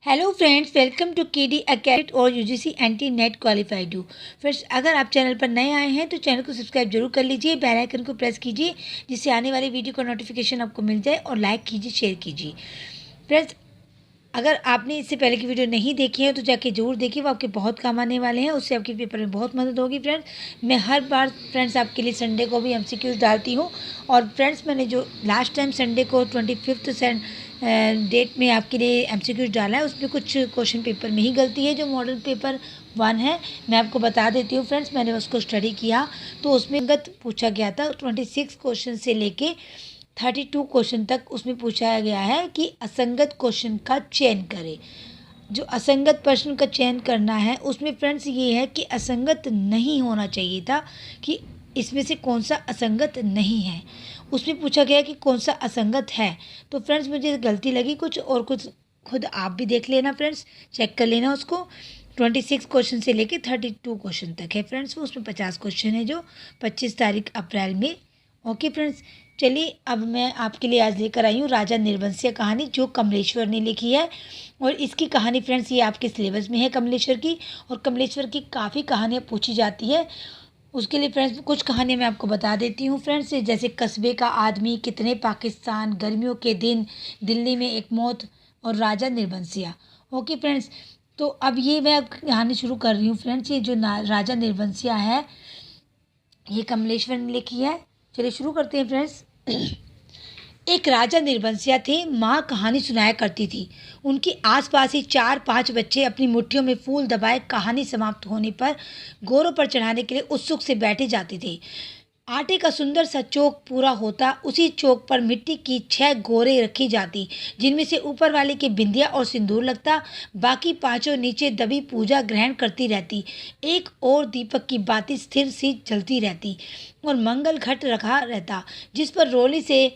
Hello friends, welcome to KD academy और UGC anti net qualified हूँ। Friends, अगर आप चैनल पर नए आए हैं तो चैनल को सब्सक्राइब जरूर कर लीजिए, बेल आइकन को प्रेस कीजिए जिससे आने वाली वीडियो का नोटिफिकेशन आपको मिल जाए और लाइक कीजिए, शेयर कीजिए। फ्रेंड्स, अगर आपने इससे पहले की वीडियो नहीं देखी है तो जाके जरूर देखिए, वो आपके बहुत काम आने वाले हैं, उससे आपके पेपर में बहुत मदद होगी। फ्रेंड्स, मैं हर बार फ्रेंड्स आपके लिए संडे को भी एमसीक्यूज डालती हूँ। और फ्रेंड्स, मैंने जो लास्ट टाइम संडे को 25 डेट में आपके लिए एमसीक्यूज डाला है, उसमें कुछ क्वेश्चन पेपर में ही गलती है जो मॉडल पेपर 1 है। मैं आपको बता देती हूँ फ्रेंड्स, मैंने उसको स्टडी किया तो उसमें गत पूछा गया था 26 क्वेश्चन से लेके 32 क्वेश्चन तक उसमें पूछा गया है कि असंगत क्वेश्चन का चयन करें। जो असंगत प्रश्न का चयन करना है उसमें फ्रेंड्स ये है कि असंगत नहीं होना चाहिए था कि इसमें से कौन सा असंगत नहीं है। उसमें पूछा गया कि कौन सा असंगत है। तो फ्रेंड्स, मुझे गलती लगी कुछ और कुछ खुद आप भी देख लेना फ्रेंड्स, चेक कर लेना उसको। 26 क्वेश्चन से लेके 32 क्वेश्चन तक है फ्रेंड्स, वो उसमें 50 क्वेश्चन है जो 25 तारीख अप्रैल में। ओके फ्रेंड्स, चलिए अब मैं आपके लिए आज लेकर आई हूँ राजा निर्बंसिया कहानी, जो कमलेश्वर ने लिखी है। और इसकी कहानी फ्रेंड्स ये आपके सिलेबस में है कमलेश्वर की, और कमलेश्वर की काफ़ी कहानियाँ पूछी जाती है। उसके लिए फ्रेंड्स कुछ कहानियाँ मैं आपको बता देती हूँ फ्रेंड्स, जैसे कस्बे का आदमी, कितने पाकिस्तान, गर्मियों के दिन, दिल्ली में एक मौत और राजा निर्बंसिया। ओके फ्रेंड्स, तो अब ये मैं अब कहानी शुरू कर रही हूँ फ्रेंड्स। ये जो राजा निर्बंसिया है ये कमलेश्वर ने लिखी है। चलिए शुरू करते हैं फ्रेंड्स। एक राजा निर्बंसिया थे, माँ कहानी सुनाया करती थी। उनके आसपास ही 4-5 बच्चे अपनी मुट्ठियों में फूल दबाए कहानी समाप्त होने पर गोरों पर चढ़ाने के लिए उत्सुक से बैठे जाते थे। आटे का सुंदर सा चौक पूरा होता, उसी चौक पर मिट्टी की 6 गोरे रखी जाती, जिनमें से ऊपर वाले के बिंदिया और सिंदूर लगता, बाकी 5 नीचे दबी पूजा ग्रहण करती रहती। एक और दीपक की बाती स्थिर सी जलती रहती और मंगल घट रखा रहता, जिस पर रोली से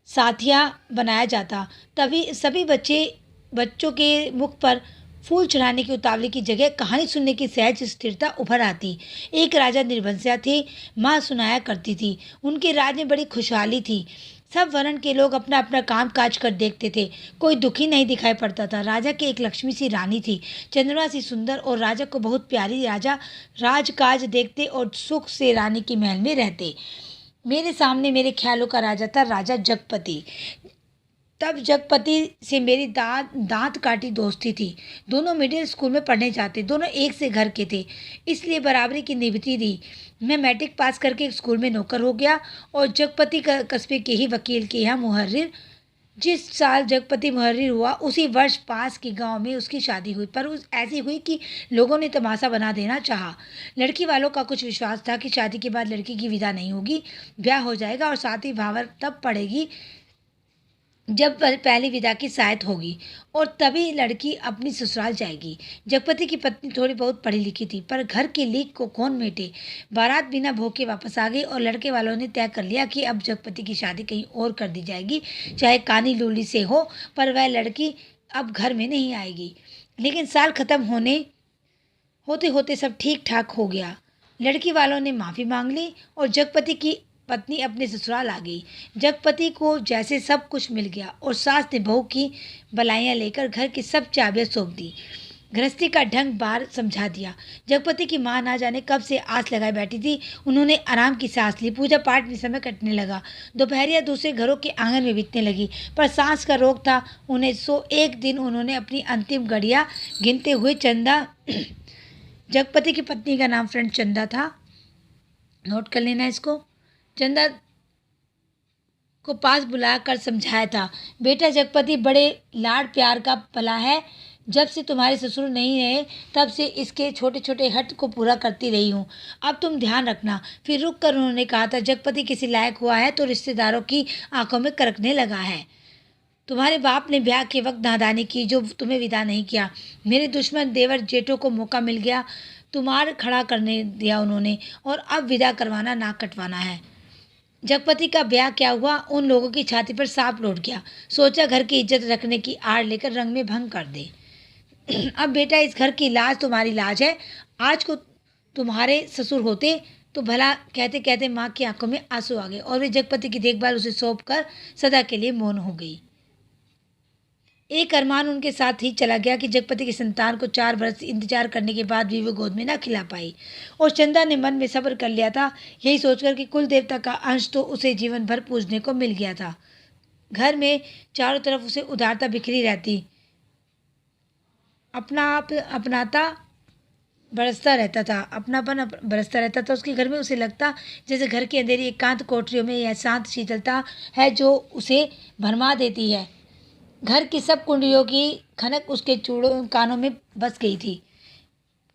साथिया बनाया जाता। तभी सभी बच्चों के मुख पर फूल चढ़ाने की उतावली की जगह कहानी सुनने की सहज स्थिरता उभर आती। एक राजा निर्बंसिया थे, माँ सुनाया करती थी। उनके राज में बड़ी खुशहाली थी। सब वर्ण के लोग अपना अपना काम काज कर देखते थे, कोई दुखी नहीं दिखाई पड़ता था। राजा की एक लक्ष्मी सी रानी थी, चंद्रमा सी सुंदर और राजा को बहुत प्यारी। राजा राजकाज देखते और सुख से रानी की महल में रहते। मेरे सामने मेरे ख्यालों का राजा था, राजा जगपति। तब जगपति से मेरी दांत काटी दोस्ती थी। दोनों मिडिल स्कूल में पढ़ने जाते, दोनों एक से घर के थे, इसलिए बराबरी की निभती रही। मैं मैट्रिक पास करके स्कूल में नौकर हो गया और जगपति कस्बे के ही वकील के यहाँ मुहर्रिर। जिस साल जगपति मुहर्रिर हुआ उसी वर्ष पास के गांव में उसकी शादी हुई, पर उस ऐसी हुई कि लोगों ने तमाशा बना देना चाहा। लड़की वालों का कुछ विश्वास था कि शादी के बाद लड़की की विदा नहीं होगी, ब्याह हो जाएगा और साथ ही भावर तब पड़ेगी जब पहली विदा की शायद होगी, और तभी लड़की अपनी ससुराल जाएगी। जगपति की पत्नी थोड़ी बहुत पढ़ी लिखी थी, पर घर की लीक को कौन मेटे। बारात बिना भोग के वापस आ गई और लड़के वालों ने तय कर लिया कि अब जगपति की शादी कहीं और कर दी जाएगी, चाहे कानी लूली से हो, पर वह लड़की अब घर में नहीं आएगी। लेकिन साल खत्म होते होते सब ठीक ठाक हो गया। लड़की वालों ने माफ़ी मांग ली और जगपति की पत्नी अपने ससुराल आ गई। जगपति को जैसे सब कुछ मिल गया और सास ने बहू की बलाइयाँ लेकर घर की सब चाबियाँ सौंप दी। गृहस्थी का ढंग बार समझा दिया। जगपति की माँ ना जाने कब से आस लगाए बैठी थी। उन्होंने आराम की सांस ली, पूजा पाठ में समय कटने लगा। दोपहरिया दूसरे घरों के आंगन में बीतने लगी, पर सांस का रोग था उन्हें, सो एक दिन उन्होंने अपनी अंतिम घड़ियाँ गिनते हुए चंदा जगपति की पत्नी का नाम फ्रेंड चंदा था, नोट कर लेना इसको। चंदा को पास बुलाकर समझाया था, बेटा जगपति बड़े लाड प्यार का पला है। जब से तुम्हारे ससुर नहीं रहे तब से इसके छोटे छोटे हट को पूरा करती रही हूँ, अब तुम ध्यान रखना। फिर रुक कर उन्होंने कहा था, जगपति किसी लायक हुआ है तो रिश्तेदारों की आंखों में करकने लगा है। तुम्हारे बाप ने ब्याह के वक्त नादानी की जो तुम्हें विदा नहीं किया। मेरे दुश्मन देवर जेठों को मौका मिल गया, तुम्हार खड़ा करने दिया उन्होंने, और अब विदा करवाना नाक कटवाना है। जगपति का ब्याह क्या हुआ, उन लोगों की छाती पर सांप लौट गया। सोचा घर की इज्जत रखने की आड़ लेकर रंग में भंग कर दे। अब बेटा इस घर की लाज तुम्हारी लाज है। आज को तुम्हारे ससुर होते तो भला, कहते कहते माँ की आंखों में आंसू आ गए और वे जगपति की देखभाल उसे सौंप कर सदा के लिए मौन हो गई। एक अरमान उनके साथ ही चला गया कि जगपति की संतान को 4 वर्ष इंतजार करने के बाद भी वो गोद में न खिला पाई। और चंदा ने मन में सब्र कर लिया था, यही सोचकर कि कुल देवता का अंश तो उसे जीवन भर पूजने को मिल गया था। घर में चारों तरफ उसे उदारता बिखरी रहती, अपना आप अपनाता बरसता रहता था, अपनापन बरसता रहता था उसके घर में। उसे लगता जैसे घर की अंधेरी एकांत कोठरियों में यह शांत शीतलता है जो उसे भरमा देती है। घर की सब कुंडियों की खनक उसके चूड़ों कानों में बस गई थी।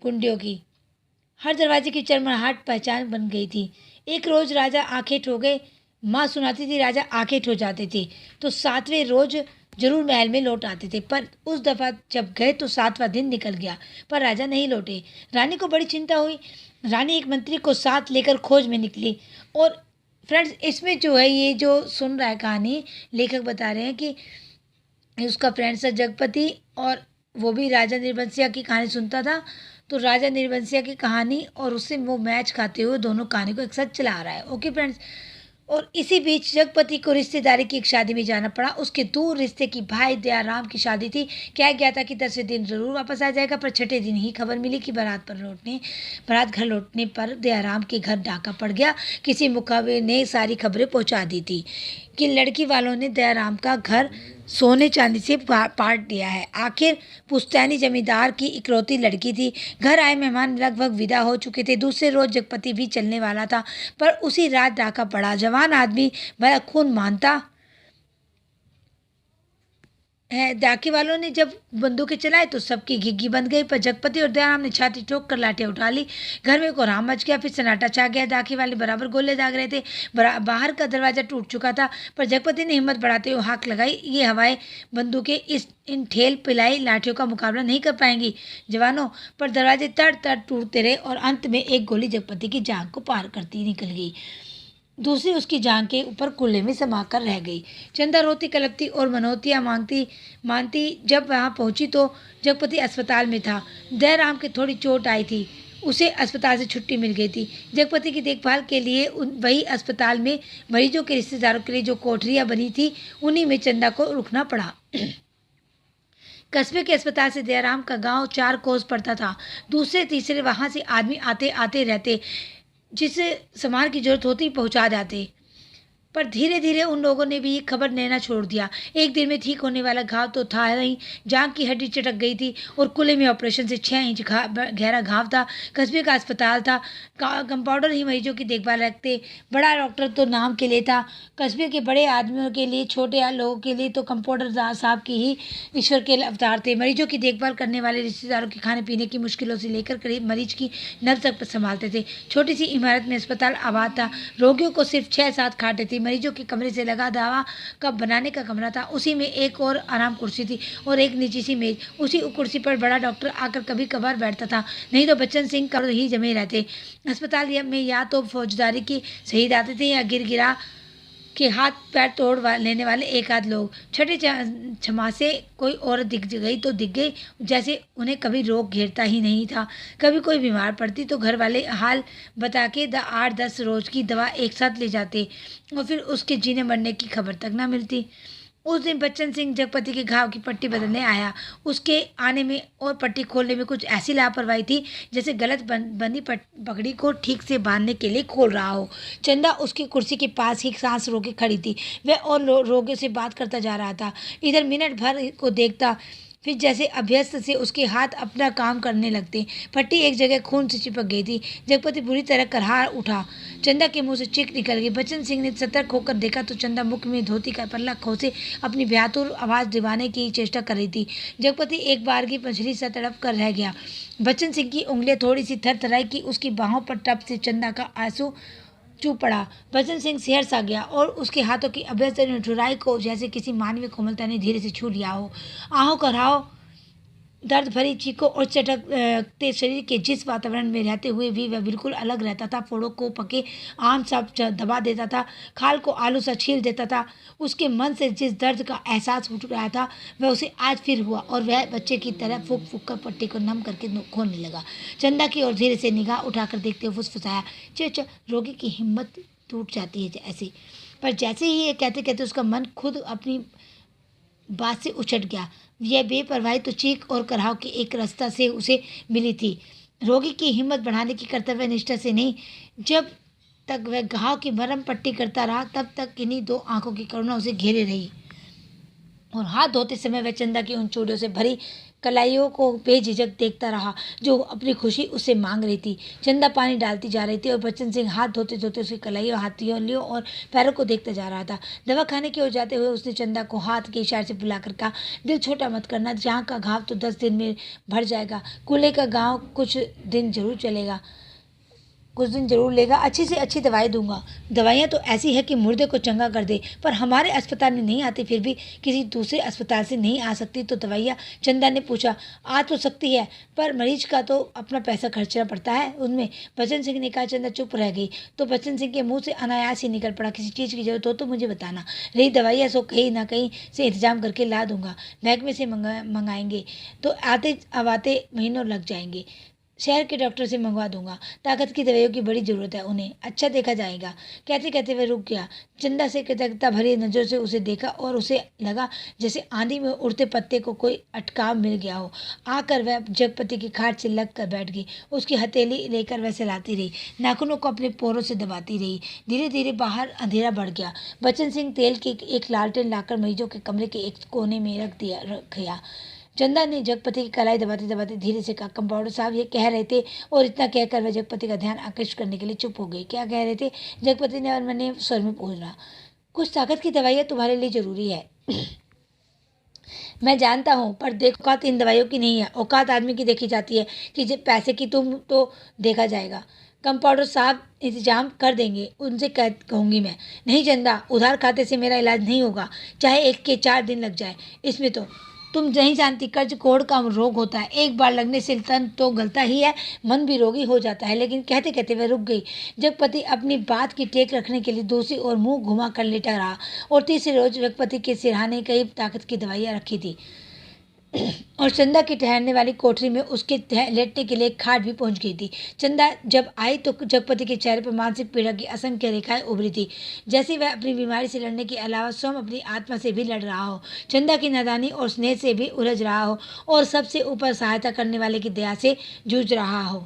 कुंडियों की हर दरवाजे की चरमराहट पहचान बन गई थी। एक रोज राजा आंखें ठो गए, माँ सुनाती थी राजा आंखें ठो जाते थे तो 7वें रोज जरूर महल में लौट आते थे। पर उस दफा जब गए तो 7वां दिन निकल गया पर राजा नहीं लौटे। रानी को बड़ी चिंता हुई। रानी एक मंत्री को साथ लेकर खोज में निकली। और फ्रेंड्स, इसमें जो है, ये जो सुन रहा है कहानी, लेखक बता रहे हैं कि उसका फ्रेंड था जगपति और वो भी राजा निर्बंसिया की कहानी सुनता था। तो राजा निर्बंसिया की कहानी और उससे वो मैच खाते हुए दोनों कहानी को एक साथ चला रहा है। Okay friends. और इसी बीच जगपति को रिश्तेदारी की एक शादी में जाना पड़ा। उसके दूर रिश्ते की भाई दयाराम की शादी थी। कहा गया था कि 10वें दिन जरूर वापस आ जाएगा, पर छठे दिन ही खबर मिली कि बारात घर लौटने पर दयाराम के घर डाका पड़ गया। किसी मुखबिर ने सारी खबरें पहुंचा दी थी कि लड़की वालों ने दयाराम का घर सोने चांदी से पाट दिया है। आखिर पुश्तैनी जमींदार की इकलौती लड़की थी। घर आए मेहमान लगभग विदा हो चुके थे। दूसरे रोज जगपति भी चलने वाला था, पर उसी रात डाका पड़ा। जवान आदमी भला खून मानता है। डाके वालों ने जब बंदूकें चलाई तो सबकी घिग्गी बंद गई, पर जगपति और दयाराम ने छाती ठोक कर लाठियां उठा ली। घर में कोहराम मच गया, फिर सन्नाटा छा गया। डाके वाले बराबर गोले दाग रहे थे। बाहर का दरवाजा टूट चुका था, पर जगपति ने हिम्मत बढ़ाते हुए हाक लगाई, ये हवाएं बंदूकें इन ठेल पिलाई लाठियों का मुकाबला नहीं कर पाएंगी जवानों। पर दरवाजे तड़ तड़ टूटते रहे और अंत में एक गोली जगपति की जांघ को पार करती निकल गई, दूसरी उसकी जांघ के ऊपर कुल्ले में समा कर रह गई। चंदा रोती कलपती और मनोतियाँ मानती जब वहाँ पहुंची तो जगपति अस्पताल में था। दयाराम के थोड़ी चोट आई थी, उसे अस्पताल से छुट्टी मिल गई थी। जगपति की देखभाल के लिए वही अस्पताल में मरीजों के रिश्तेदारों के लिए जो कोठरियाँ बनी थी उन्हीं में चंदा को रुकना पड़ा। कस्बे के अस्पताल से दयाराम का गांव 4 कोस पड़ता था। दूसरे तीसरे वहां से आदमी आते आते रहते, जिसे सामान की जरूरत होती पहुंचा जाते। पर धीरे धीरे उन लोगों ने भी खबर लेना छोड़ दिया। एक दिन में ठीक होने वाला घाव तो था नहीं, जांघ की हड्डी चटक गई थी और कुल्ले में ऑपरेशन से 6 इंच गहरा घाव था। कस्बे का अस्पताल था, कंपाउंडर ही मरीजों की देखभाल रखते। बड़ा डॉक्टर तो नाम के लिए था। कस्बे के बड़े आदमियों के लिए, छोटे लोगों के लिए तो कंपाउंडर साहब की ही ईश्वर के अवतार थे। मरीजों की देखभाल करने वाले रिश्तेदारों के खाने पीने की मुश्किलों से लेकर करीब मरीज की नब्ज तक संभालते थे। छोटी सी इमारत में अस्पताल आबाद था। रोगियों को सिर्फ 6-7 खाटें थी। मरीजों के कमरे से लगा दवा का बनाने का कमरा था। उसी में एक और आराम कुर्सी थी और एक नीची सी मेज। उसी कुर्सी पर बड़ा डॉक्टर आकर कभी कभार बैठता था, नहीं तो बच्चन सिंह करोड़ ही जमे रहते। अस्पताल में या तो फौजदारी के शहीद आते थे या गिरा के हाथ पैर तोड़ लेने वाले एक आध लोग। छठे छमा से कोई औरत दिख गई तो दिख गई, जैसे उन्हें कभी रोग घेरता ही नहीं था। कभी कोई बीमार पड़ती तो घर वाले हाल बता के 8-10 रोज की दवा एक साथ ले जाते और फिर उसके जीने मरने की खबर तक ना मिलती। उस दिन बच्चन सिंह जगपति के घाव की पट्टी बदलने आया। उसके आने में और पट्टी खोलने में कुछ ऐसी लापरवाही थी जैसे गलत बंदी पगड़ी को ठीक से बांधने के लिए खोल रहा हो। चंदा उसकी कुर्सी के पास ही सांस रोके खड़ी थी। वह और रोगियों से बात करता जा रहा था। इधर मिनट भर को देखता, फिर जैसे अभ्यस्त से उसके हाथ अपना काम करने लगते। पट्टी एक जगह खून से चिपक गई थी। जगपति बुरी तरह करहा उठा। चंदा के मुंह से चीख निकल गई। बच्चन सिंह ने सतर्क होकर देखा तो चंदा मुख में धोती का पल्ला खोसे अपनी बेहतुर आवाज़ दिवाने की चेष्टा कर रही थी। जगपति एक बार की मछली सा तड़प कर रह गया। बच्चन सिंह की उंगलियां थोड़ी सी थरथराई कि उसकी बाहों पर टप से चंदा का आंसू चुप पड़ा। बच्चन सिंह सिहर सा गया और उसके हाथों की अभ्यस्त निठुराई को जैसे किसी मानवीय कोमलता ने धीरे से छू लिया हो। आहों कराहो, दर्द भरी चीखों और चटकते शरीर के जिस वातावरण में रहते हुए भी वह बिल्कुल अलग रहता था। फोड़ों को पके आम सा दबा देता था, खाल को आलू सा छील देता था। उसके मन से जिस दर्द का एहसास उठ रहा था वह उसे आज फिर हुआ और वह बच्चे की तरह फूक फूक कर पट्टी को नम करके खोलने लगा। चंदा की ओर धीरे से निगाह उठाकर देखते हुए फुसफुसाया, च रोगी की हिम्मत टूट जाती है ऐसे। पर जैसे ही ये कहते कहते उसका मन खुद अपनी बात से उछट गया। यह बेपरवाही तो चीख और कराह की एक रास्ता से उसे मिली थी, रोगी की हिम्मत बढ़ाने की कर्तव्य निष्ठा से नहीं। जब तक वह घाव की मरहम पट्टी करता रहा तब तक किन्हीं दो आंखों की करुणा उसे घेरे रही, और हाथ धोते समय वह चंदा की उन चूड़ियों से भरी कलाइयों को बेझिझक देखता रहा जो अपनी खुशी उससे मांग रही थी। चंदा पानी डालती जा रही थी और बच्चन सिंह हाथ धोते धोते उसकी कलाइयों, हाथों और पैरों को देखता जा रहा था। दवा खाने की ओर जाते हुए उसने चंदा को हाथ के इशारे से बुलाकर कहा, दिल छोटा मत करना, जहाँ का घाव तो 10 दिन में भर जाएगा। कूल्हे का गाँव कुछ दिन जरूर लेगा। अच्छी से अच्छी दवाई दूंगा। दवाइयाँ तो ऐसी है कि मुर्दे को चंगा कर दे, पर हमारे अस्पताल में नहीं आती, फिर भी किसी दूसरे अस्पताल से नहीं आ सकती तो दवाइयाँ? चंदा ने पूछा। आ तो सकती है, पर मरीज का तो अपना पैसा खर्चना पड़ता है उनमें। बच्चन सिंह ने कहा। चंदा चुप रह गई तो बच्चन सिंह के मुंह से अनायास ही निकल पड़ा, किसी चीज़ की जरूरत हो तो मुझे बताना। रही दवाइयाँ सो कहीं ना कहीं से इंतजाम करके ला दूंगा। महकमे से मंगाएंगे तो आते महीनों लग जाएंगे। शहर के डॉक्टर से मंगवा दूंगा। ताकत की दवाइयों की बड़ी जरूरत है उन्हें, अच्छा देखा जाएगा। कहते कहते वह रुक गया। चंदा से कृतज्ञता भरी नजरों से उसे देखा और उसे लगा जैसे आंधी में उड़ते पत्ते को कोई अटकाव मिल गया हो। आकर वह जगपति की खाट से लग कर बैठ गई। उसकी हथेली लेकर वह सहलाती रही, नाखूनों को अपने पोरों से दबाती रही। धीरे धीरे बाहर अंधेरा बढ़ गया। बच्चन सिंह तेल की एक लालटेन लाकर मरीजों के कमरे के एक कोने में रख गया। चंदा ने जगपति की कलाई दबाते दबाते धीरे से कहा, कंपाउंडर साहब ये कह रहे थे। और इतना कहकर वह जगपति का ध्यान आकर्षित करने के लिए चुप हो गई। क्या कह रहे थे? जगपति ने और मैंने स्वर में पूछा। कुछ ताकत की दवाइयाँ तुम्हारे लिए जरूरी है। मैं जानता हूँ, पर देखो, औकात इन दवाइयों की नहीं है। औकात आदमी की देखी जाती है कि जब पैसे की तुम तो देखा जाएगा। कंपाउंडर साहब इंतजाम कर देंगे, उनसे कहूँगी मैं। नहीं चंदा, उधार खाते से मेरा इलाज नहीं होगा, चाहे 1 के 4 दिन लग जाए। इसमें तो तुम नहीं जानती, कर्ज कोढ़ का रोग होता है। एक बार लगने से तन तो गलता ही है, मन भी रोगी हो जाता है। लेकिन कहते कहते वह रुक गई। जगपति अपनी बात की टेक रखने के लिए दूसरी ओर मुंह घुमा कर लेटा रहा, और तीसरे रोज जगपति के सिरहाने कई ताकत की दवाइयाँ रखी थी, और चंदा की ठहरने वाली कोठरी में उसके लेटने के लिए एक खाट भी पहुंच गई थी। चंदा जब आई तो जगपति के चेहरे पर मानसिक पीड़ा की असंख्य रेखाएं उभरी थी, जैसे वह अपनी बीमारी से लड़ने के अलावा स्वयं अपनी आत्मा से भी लड़ रहा हो, चंदा की नादानी और स्नेह से भी उलझ रहा हो, और सबसे ऊपर सहायता करने वाले की दया से जूझ रहा हो।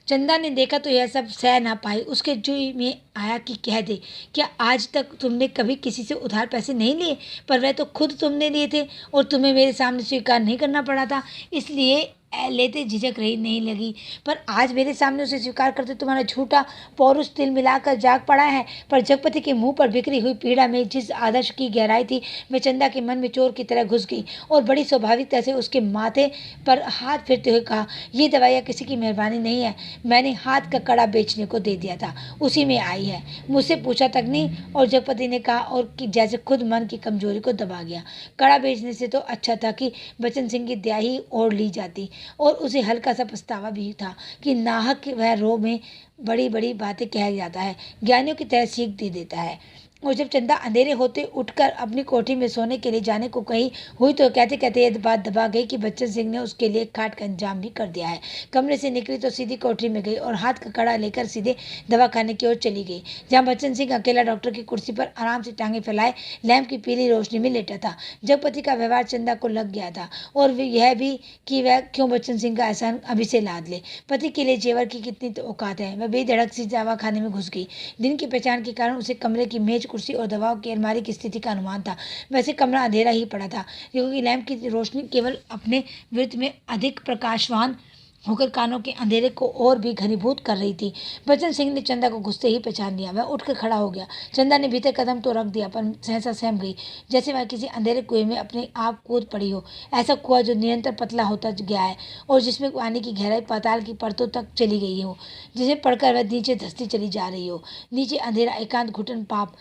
चंदा ने देखा तो यह सब सह ना पाई। उसके जी में आया कि कह दे, क्या आज तक तुमने कभी किसी से उधार पैसे नहीं लिए? पर वह तो खुद तुमने लिए थे और तुम्हें मेरे सामने स्वीकार नहीं करना पड़ा था, इसलिए लेते झिझक रही नहीं लगी। पर आज मेरे सामने उसे स्वीकार करते तुम्हारा झूठा पौरुष तिल मिलाकर जाग पड़ा है। पर जगपति के मुंह पर बिखरी हुई पीड़ा में जिस आदर्श की गहराई थी, वह चंदा के मन में चोर की तरह घुस गई, और बड़ी स्वाभाविकता से उसके माथे पर हाथ फिरते हुए कहा, ये दवाइयाँ किसी की मेहरबानी नहीं है, मैंने हाथ का कड़ा बेचने को दे दिया था, उसी में आई है, मुझसे पूछा तक नहीं। और जगपति ने कहा, और कि जैसे खुद मन की कमजोरी को दबा गया। कड़ा बेचने से तो अच्छा था कि बच्चन सिंह की दया ही ओढ़ ली जाती, और उसे हल्का सा पछतावा भी था कि नाहक वह रो में बड़ी बड़ी बातें कह जाता है, ज्ञानियों की तरह सीख दे देता है। और जब चंदा अंधेरे होते उठकर अपनी कोठी में सोने के लिए जाने को कही हुई तो कहते कहते यह बात दबा गई कि बच्चन सिंह ने उसके लिए खाट का इंतजाम भी कर दिया है। कमरे से निकली तो सीधी कोठरी में गई और हाथ का कड़ा लेकर सीधे दवाखाने की ओर चली गई, जहाँ बच्चन सिंह अकेला डॉक्टर की कुर्सी पर आराम से टांगे फैलाए लैंप की पीली रोशनी में लेटा था। जगपति का व्यवहार चंदा को लग गया था, और यह भी कि वह क्यों बच्चन सिंह का एहसान अभी से लाद ले। पति के लिए जेवर की कितनी तो औकात है। वह बेधड़क सी दवाखाने में घुस गई। दिन की पहचान के कारण उसे कमरे की मेज, कुर्सी और दवाओं की अलमारी की स्थिति का अनुमान था। वैसे कमरा अंधेरा ही पड़ा था, क्योंकि लैंप की रोशनी केवल अपने विरुद्ध में अधिक प्रकाशवान होकर कानों के अंधेरे को और भी घनीभूत कर रही थी। बच्चन सिंह ने चंदा को घुसते ही पहचान लिया। वह उठकर खड़ा हो गया। चंदा ने भीतर कदम तो रख दिया, पर सहसा सहम गई, जैसे वह किसी अंधेरे कुएं में अपने आप कूद पड़ी हो। ऐसा कुआं जो निरंतर पतला होता गया है और जिसमें पानी की गहराई पाताल की परतों तक चली गई हो, जिसे पढ़कर वह नीचे धंसती चली जा रही हो। नीचे अंधेरा, एकांत, घुटन, पाप।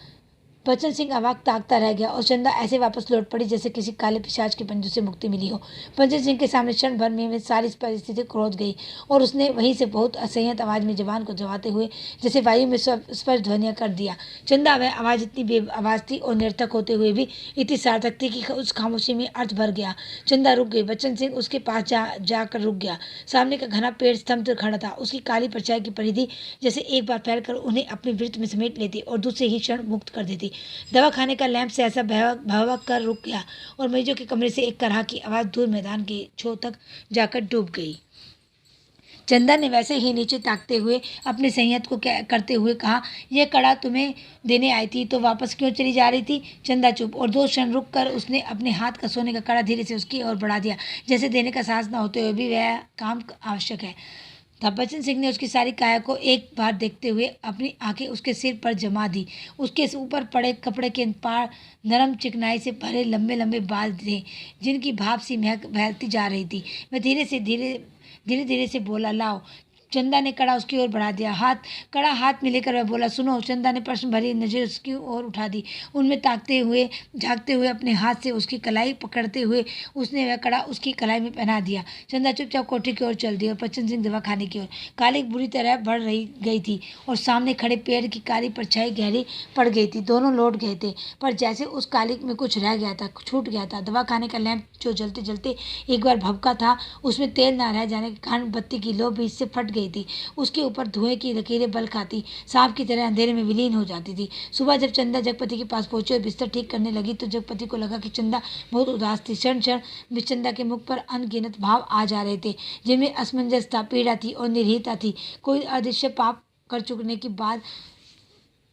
बच्चन सिंह अवाक ताकता रह गया, और चंदा ऐसे वापस लौट पड़ी जैसे किसी काले पिशाच के पंजों से मुक्ति मिली हो। बच्चन सिंह के सामने क्षण भर में सारी परिस्थिति क्रोध गई, और उसने वहीं से बहुत असह्यत आवाज में जवान को जवाते हुए जैसे वायु में स्पष्ट ध्वनियां कर दिया। चंदा, वह आवाज इतनी बेआवाज थी और निरर्थक होते हुए भी इतनी सार्थक थी कि उस खामोशी में अर्थ भर गया। चंदा रुक गई। बच्चन सिंह उसके पास जाकर रुक गया। सामने का घना पेड़ स्तंभ खड़ा था। उसकी काली परछाई की परिधि जैसे एक बार फैलकर उन्हें अपनी वृत्त में समेट लेती और दूसरे ही क्षण मुक्त कर देती। दवा खाने का लैंप से ऐसा भवक कर रुक गया और मरीजों के कमरे से एक करहा की आवाज़ दूर मैदान के छोर तक जाकर डूब गई। चंदा ने वैसे ही नीचे ताकते हुए अपने संयत को करते हुए कहा, यह कड़ा तुम्हें देने आई थी तो वापस क्यों चली जा रही थी? चंदा चुप, और 2 क्षण रुक कर उसने अपने हाथ का सोने का कड़ा धीरे से उसकी ओर बढ़ा दिया, जैसे देने का साहस न होते हुए भी वह काम आवश्यक है था। बच्चन सिंह ने उसकी सारी काया को एक बार देखते हुए अपनी आंखें उसके सिर पर जमा दी। उसके ऊपर पड़े कपड़े के पार नरम चिकनाई से भरे लंबे लंबे बाल थे, जिनकी भाप सी महक फैलती जा रही थी। वह धीरे धीरे से बोला, लाओ। चंदा ने कड़ा उसकी ओर बढ़ा दिया। कड़ा हाथ में लेकर वह बोला, सुनो। चंदा ने प्रश्न भरी नजर उसकी ओर उठा दी। उनमें झांकते हुए अपने हाथ से उसकी कलाई पकड़ते हुए उसने वह कड़ा उसकी कलाई में पहना दिया। चंदा चुपचाप कोठी की ओर चल दी और बच्चन सिंह दवा खाने की ओर। कालिक बुरी तरह बढ़ गई थी और सामने खड़े पेड़ की काली परछाई गहरी पड़ गई थी। दोनों लौट गए थे, पर जैसे उस कालिक में कुछ रह गया था, छूट गया था। दवा खाने का लैंप जो जलते जलते एक बार भभका था, उसमें तेल न रह जाने के कारण बत्ती की लो बीच से फट गई थी। उसके ऊपर धुएं की लकीरें बल खाती, सांप की तरह अंधेरे में विलीन हो जाती थी। सुबह जब चंदा जगपति के पास पहुंची और बिस्तर ठीक करने लगी तो जगपति को लगा कि चंदा बहुत उदास थी। क्षण क्षण में चंदा के मुख पर अनगिनत भाव आ जा रहे थे, जिनमें असमंजस था, पीड़ा थी और निर्भीकता थी। कोई अदृश्य पाप कर चुकने के बाद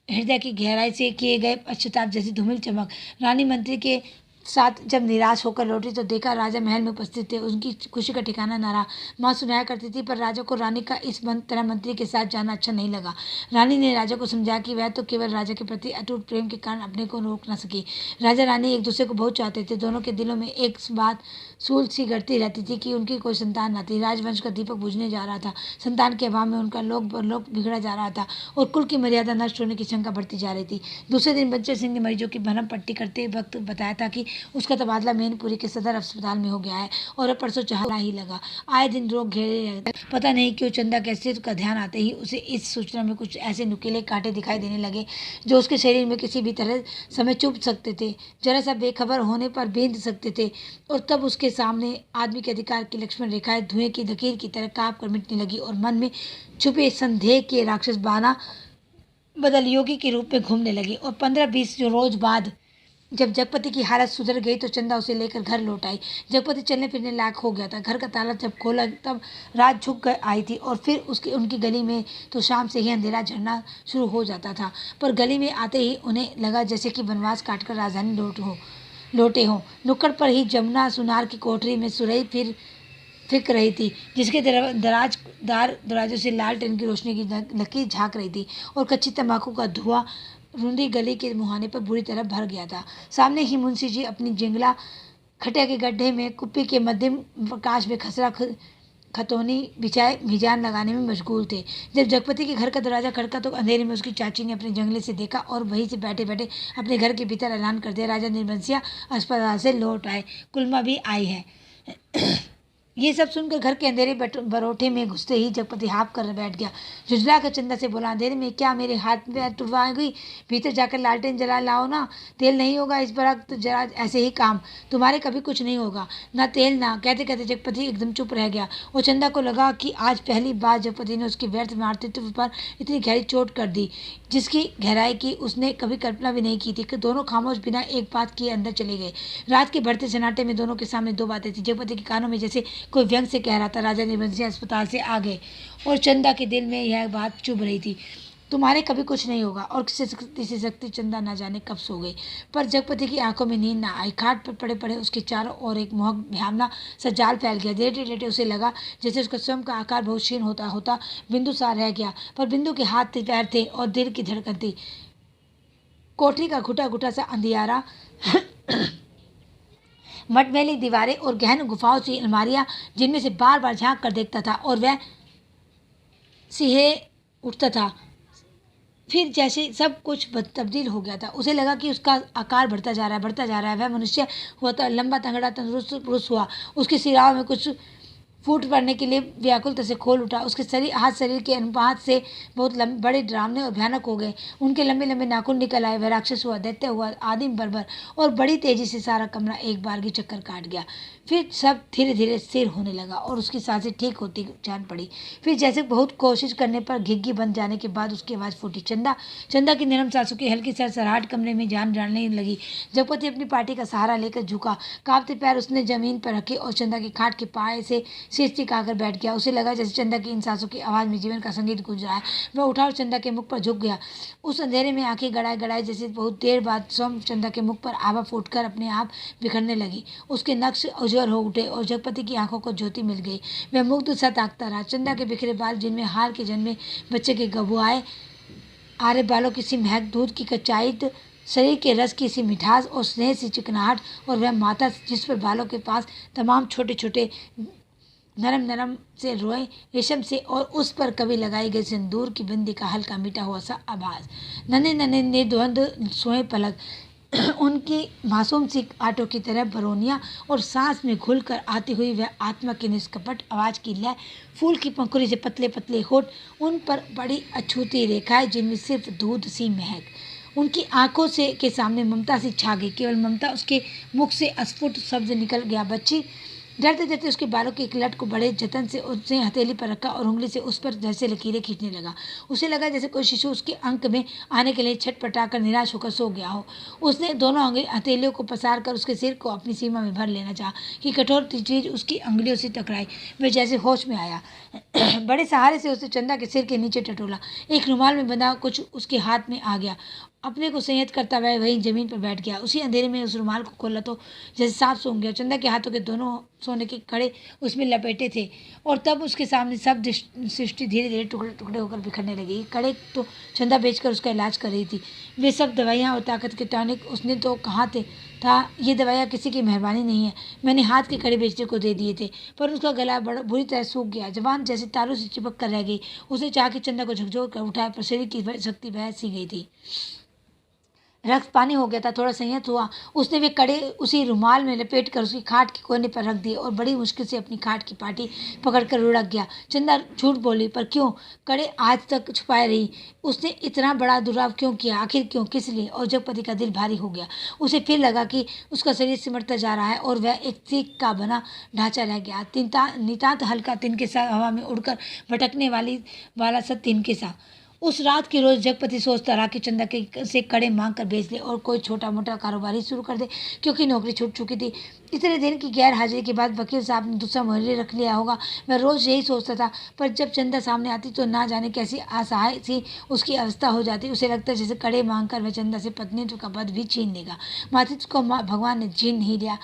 हृदय की गहराई से किए गए पश्चाताप जैसी धूमिल चमक। रानी मंत्री के साथ जब निराश होकर लौटी तो देखा राजा महल में उपस्थित थे। उनकी खुशी का ठिकाना न रहा। माँ सुनाया करती थी, पर राजा को रानी का इस तरह मंत्री के साथ जाना अच्छा नहीं लगा। रानी ने राजा को समझाया कि वह तो केवल राजा के प्रति अटूट प्रेम के कारण अपने को रोक न सकी। राजा रानी एक दूसरे को बहुत चाहते थे। दोनों के दिलों में एक बात सूल सी गढ़ती रहती थी कि उनकी कोई संतान न थी। राजवंश का दीपक बुझने जा रहा था। संतान के अभाव में उनका लोक परलोक बिगड़ा जा रहा था और कुल की मर्यादा नष्ट होने की शंका बढ़ती जा रही थी। दूसरे दिन बच्चन सिंह ने मरीजों की भरम पट्टी करते वक्त बताया था कि उसका तबादला मैनपुरी के सदर अस्पताल में हो गया है और परसों चाहला ही लगा। आए दिन रोग घेरे रहते। पता नहीं क्यों चंदा के अस्तित्व का ध्यान आते ही उसे इस सूचना में कुछ ऐसे नुकीले कांटे दिखाई देने लगे जो उसके शरीर में किसी भी तरह समय चुभ सकते थे, जरा सा बेखबर होने पर बींध सकते थे। और तब उसके सामने आदमी के अधिकार की लक्ष्मण रेखाएं धुएं की लकीर की तरह कांप कर मिटने लगी और मन में छुपे संदेह के राक्षस बाना बदल योगी के रूप में घूमने लगी। और 15-20 रोज बाद जब जगपति की हालत सुधर गई तो चंदा उसे लेकर घर लौट आई। जगपति चलने फिरने लायक हो गया था। घर का ताला जब खोला तब रात झुक आई थी और फिर उनकी गली में तो शाम से ही अंधेरा झड़ना शुरू हो जाता था। पर गली में आते ही उन्हें लगा जैसे कि वनवास काटकर राजधानी लौटे हों। नुक्कड़ पर ही जमुना सुनार की कोठरी में सुरई फिक रही थी, जिसके दरवाजों से लालटेन की रोशनी की लकीर झांक रही थी और कच्ची तंबाकू का धुआं रूंधी गली के मुहाने पर बुरी तरह भर गया था। सामने ही मुंशी जी अपनी जिंगला खटिया के गड्ढे में कुप्पी के मध्यम प्रकाश में खसरा खतौनी बिछाए मिजान लगाने में मशगूल थे। जब जगपति के घर का दरवाजा खड़का तो अंधेरे में उसकी चाची ने अपने जंगले से देखा और वहीं से बैठे बैठे अपने घर के भीतर ऐलान कर दिया, राजा निर्बंसिया अस्पताल से लौट आए, कुलमा भी आई है। ये सब सुनकर घर के अंधेरे बरोठे में घुसते ही जगपति हाँफ कर बैठ गया। झुंझला कर चंदा से बोला, अंधेरे में क्या मेरे हाथ में टुटवा गई? भीतर जाकर लालटेन जला लाओ ना। तेल नहीं होगा इस बार तो जरा ऐसे ही काम, तुम्हारे कभी कुछ नहीं होगा, ना तेल ना। कहते कहते जगपति एकदम चुप रह गया और चंदा को लगा कि आज पहली बार जगपति ने उसकी व्यर्थ मातृत्व पर इतनी गहरी चोट कर दी, जिसकी गहराई की उसने कभी कल्पना भी नहीं की थी। कि दोनों खामोश बिना एक बात किए अंदर चले गए। रात के बढ़ते सन्नाटे में दोनों के सामने 2 बातें थी। जगपति के कानों में जैसे कोई व्यंग से कह रहा था, राजा निर्बंसिया अस्पताल से आ गए, और चंदा के दिल में यह बात चुभ रही थी, तुम्हारे कभी कुछ नहीं होगा। और किसी शक्ति चंदा ना जाने कब सो गई, पर जगपति की आंखों में नींद ना आई। खाट पर पड़े पड़े उसके चारों ओर एक मोहक भयावना सा जाल फैल गया। लेटे लेटे उसे लगा जैसे उसका स्वयं का आकार बहुत क्षीण होता होता बिंदु सा रह गया, पर बिंदु के हाथ पैर थे और दिल की धड़कन थी। कोठरी का घुटा घुटा सा अंधियारा, मटमैली दीवारें और गहन गुफाओं से अलमारियां जिनमें से बार बार झांक कर देखता था और वह सिहे उठता था। फिर जैसे सब कुछ तब्दील हो गया था। उसे लगा कि उसका आकार बढ़ता जा रहा है। वह मनुष्य हुआ था, लंबा तंगड़ा तंदुरुस्त पुरुष हुआ। उसके सिराओं में कुछ फूट पड़ने के लिए व्याकुलता से खोल उठा। उसके शरीर के अनुपात से बहुत बड़े, डरावने और भयानक हो गए। उनके लंबे लंबे नाखून निकल आए। वह राक्षस हुआ, दैत्य हुआ, आदिम बर्बर, और बड़ी तेजी से सारा कमरा एक बार की चक्कर काट गया। फिर सब धीरे धीरे स्थिर होने लगा और उसकी सांसें ठीक होती जान पड़ी। फिर जैसे बहुत कोशिश करने पर घिघी बन जाने के बाद उसकी आवाज़ फूटी, चंदा। चंदा की नरम सांसों की हल्की सरसराहट कमरे में जान डालने लगी। जगपति अपनी पार्टी का सहारा लेकर झुका। कांपते पैर उसने जमीन पर रखे और चंदा की खाट के पाए से शीश टिकाकर बैठ गया। उसे लगा जैसे चंदा की इन सांसों की आवाज़ में जीवन का संगीत गूंज रहा है। वह उठा और चंदा के मुख पर झुक गया। उस अंधेरे में आंखें गड़ाए गड़ाए जैसे बहुत देर बाद स्वयं चंदा के मुख पर आभा फूटकर अपने आप बिखरने लगी। उसके नक्श उज्ज्वल हो उठे और जगपति की आंखों को ज्योति मिल गई। वह मुग्ध सा ताकता रहा। चंदा के बिखरे बाल, जिनमें हार के जन्मे बच्चे के गबुआए आरे बालों की सी महक, दूध की कचाईत, शरीर के रस की सी मिठास और स्नेह सी चिकनाहट, और वह माथा जिस पर बालों के पास तमाम छोटे छोटे नरम नरम से रोए रेशम से, और उस पर कभी लगाई गई सिंदूर की बिंदी का हल्का मीठा हुआ सा आभास। नन्हे नन्हे निर्द्वंद सोए पलक उनकी मासूम सी आटों की तरह बरौनिया, और सांस में घुलकर आती हुई वह आत्मा की निष्कपट आवाज़ की लय, फूल की पंखुड़ी से पतले पतले होठ, उन पर बड़ी अछूती रेखाएं जिनमें सिर्फ दूध सी महक। उनकी आंखों से के सामने ममता सी छा गई, केवल ममता। उसके मुख से अस्फुट शब्द निकल गया, बच्ची। डरते डरते उसके बालों की एक लट को बड़े जतन से उसने हथेली पर रखा और उंगली से उस पर जैसे लकीरें खींचने लगा। उसे लगा जैसे कोई शिशु उसके अंक में आने के लिए छटपटाकर निराश होकर सो गया हो। उसने दोनों हथेलियों को पसार कर उसके सिर को अपनी सीमा में भर लेना चाहा कि कठोर चीज उसकी अंगुलियों से टकराई। वह जैसे होश में आया। बड़े सहारे से उसने चंदा के सिर के नीचे टटोला। एक रुमाल में बंधा कुछ उसके हाथ में आ गया। अपने को संयत करता वह वहीं जमीन पर बैठ गया। उसी अंधेरे में उस रुमाल को खोला तो जैसे सांप सूंघ गया। चंदा के हाथों के दोनों सोने के कड़े उसमें लपेटे थे, और तब उसके सामने सब सृष्टि धीरे धीरे टुकड़े टुकड़े होकर बिखरने लगी। कड़े तो चंदा बेचकर उसका इलाज कर रही थी। वे सब दवाइयाँ और ताकत के टॉनिक उसने तो कहाँ थे था। ये दवाइयाँ किसी की मेहरबानी नहीं है। मैंने हाथ के कड़े बेचने को दे दिए थे, पर उसका गला बड़ा बुरी तरह सूख गया। जबान जैसे तारों से चिपक कर रह गई। उसने चाह के चंदा को झकझोर कर उठाया, पर शरीर की शक्ति बह सी गई थी। रक्त पानी हो गया था। थोड़ा संयत हुआ, उसने वे कड़े उसी रुमाल में लपेट कर उसकी खाट के कोने पर रख दिए और बड़ी मुश्किल से अपनी खाट की पाटी पकड़कर लुढ़क गया। चंदा झूठ बोली, पर क्यों? कड़े आज तक छुपाए रही। उसने इतना बड़ा दुराव क्यों किया? आखिर क्यों? किस लिए? और जगपति का दिल भारी हो गया। उसे फिर लगा कि उसका शरीर सिमटता जा रहा है और वह एक सीख का बना ढांचा रह गया। नितांत हल्का, तिनके सा हवा में उड़कर भटकने वाला सा तिनके सा। उस रात की रोज जगपति सोचता रहा कि चंदा के से कड़े मांग कर बेच ले और कोई छोटा मोटा कारोबार ही शुरू कर दे, क्योंकि नौकरी छूट चुकी थी। इतने दिन की गैर हाजिरी के बाद वकील साहब ने दूसरा मोहल्ले रख लिया होगा। वह रोज यही सोचता था, पर जब चंदा सामने आती तो ना जाने कैसी असहाय सी उसकी अवस्था हो जाती। उसे लगता जैसे कड़े मांग कर वह चंदा से पत्नीत्व का पद भी छीन लेगा। मातृत्व को भगवान ने छीन नहीं लिया।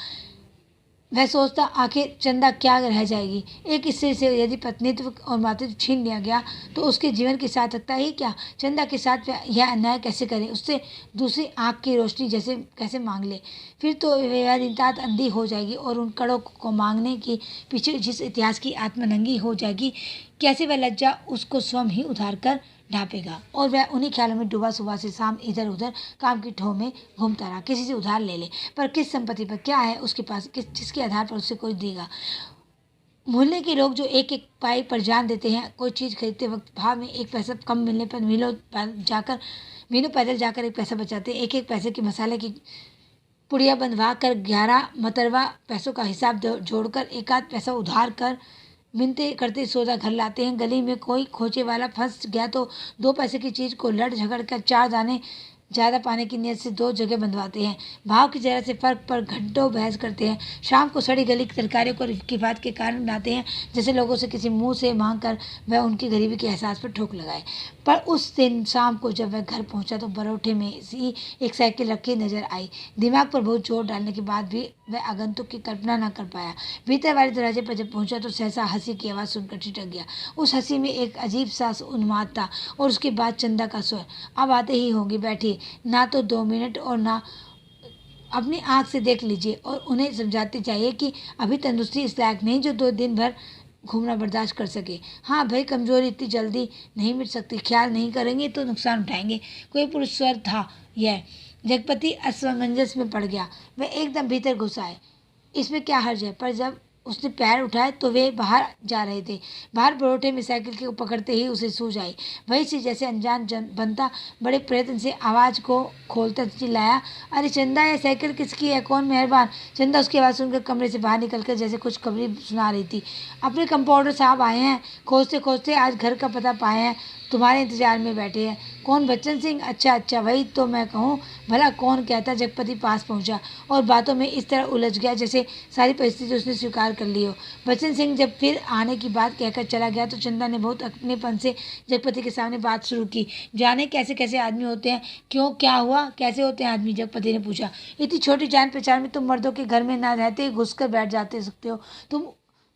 वह सोचता, आखिर चंदा क्या रह जाएगी? एक स्त्री से यदि पत्नीत्व और मातृत्व छीन लिया गया तो उसके जीवन की सार्थकता ही क्या? चंदा के साथ वह यह अन्याय कैसे करे? उससे दूसरी आँख की रोशनी जैसे कैसे मांग ले? फिर तो वह नितांत अंधी हो जाएगी और उन कड़ों को मांगने के पीछे जिस इतिहास की आत्मा नंगी हो जाएगी, कैसे वह लज्जा उसको स्वयं ही उधार कर ढांपेगा। और वह उन्हीं ख्यालों में डूबा सुबह से शाम इधर उधर काम की ठोह में घूमता रहा। किसी से उधार ले ले, पर किस संपत्ति पर? क्या है उसके पास जिसके आधार पर उससे कोई देगा? मोहल्ले के लोग जो एक एक पाई पर जान देते हैं, कोई चीज़ खरीदते वक्त भाव में एक पैसा कम मिलने पर मीलों पैदल जाकर एक पैसा बचाते। एक एक पैसे के मसाले की पुड़िया बंधवा कर 11 मतरवा पैसों का हिसाब जोड़कर एक आध पैसा उधार कर मिन्नतें करते सौदा घर लाते हैं। गली में कोई खोचे वाला फंस गया तो 2 पैसे की चीज़ को लड़ झगड़ कर 4 दाने ज़्यादा पाने की नीयत से 2 जगह बंधवाते हैं। भाव की जरा से फर्क पर घंटों बहस करते हैं। शाम को सड़ी गली की तरकारियों को किफ़ायत के कारण लाते हैं, जैसे लोगों से किसी मुंह से मांग कर वह उनकी गरीबी के एहसास पर ठोक लगाए। पर उस दिन शाम को जब वह घर पहुंचा तो बरोठे में सी एक साइकिल रखी नजर आई। दिमाग पर बहुत जोर डालने के बाद भी वह आगंतुक की कल्पना न कर पाया। भीतर वाले दरवाजे पर जब पहुंचा तो सहसा हंसी की आवाज़ सुनकर ठिठक गया। उस हंसी में एक अजीब सा उन्माद था। और उसके बाद चंदा का स्वर, अब आते ही होंगे, बैठिए, ना तो 2 मिनट और ना अपनी आँख से देख लीजिए। और उन्हें समझाते चाहिए कि अभी तंदुरुस्ती इस लायक नहीं जो 2 दिन भर घूमना बर्दाश्त कर सके। हाँ भाई, कमजोरी इतनी जल्दी नहीं मिट सकती। ख्याल नहीं करेंगे तो नुकसान उठाएंगे। कोई पुरुष स्वर था यह। जगपति असमंजस में पड़ गया। वह एकदम भीतर घुस आए। इसमें क्या हर्ज है? पर जब उसने पैर उठाए तो वे बाहर जा रहे थे। बाहर परोठे में साइकिल को पकड़ते ही उसे सूझ आई। वही से जैसे अनजान बनता बड़े प्रयत्न से आवाज़ को खोलता चिल्लाया, अरे चंदा, ये साइकिल किसकी है? कौन मेहरबान? चंदा उसकी आवाज़ सुनकर कमरे से बाहर निकलकर जैसे कुछ खबरी सुना रही थी। अपने कंपाउंडर साहब आए हैं, खोजते खोजते आज घर का पता पाए हैं, तुम्हारे इंतजार में बैठे हैं। कौन? बच्चन सिंह? अच्छा अच्छा, वही तो मैं कहूँ, भला कौन कहता। जगपति पास पहुंचा और बातों में इस तरह उलझ गया जैसे सारी परिस्थिति उसने स्वीकार कर ली हो। बच्चन सिंह जब फिर आने की बात कहकर चला गया तो चंदा ने बहुत अपनेपन से जगपति के सामने बात शुरू की। जाने कैसे कैसे आदमी होते हैं? क्यों, क्या हुआ? कैसे होते हैं आदमी? जगपति ने पूछा। इतनी छोटी जान पहचान में तुम मर्दों के घर में ना रहते ही घुस कर बैठ जाते सकते हो। तुम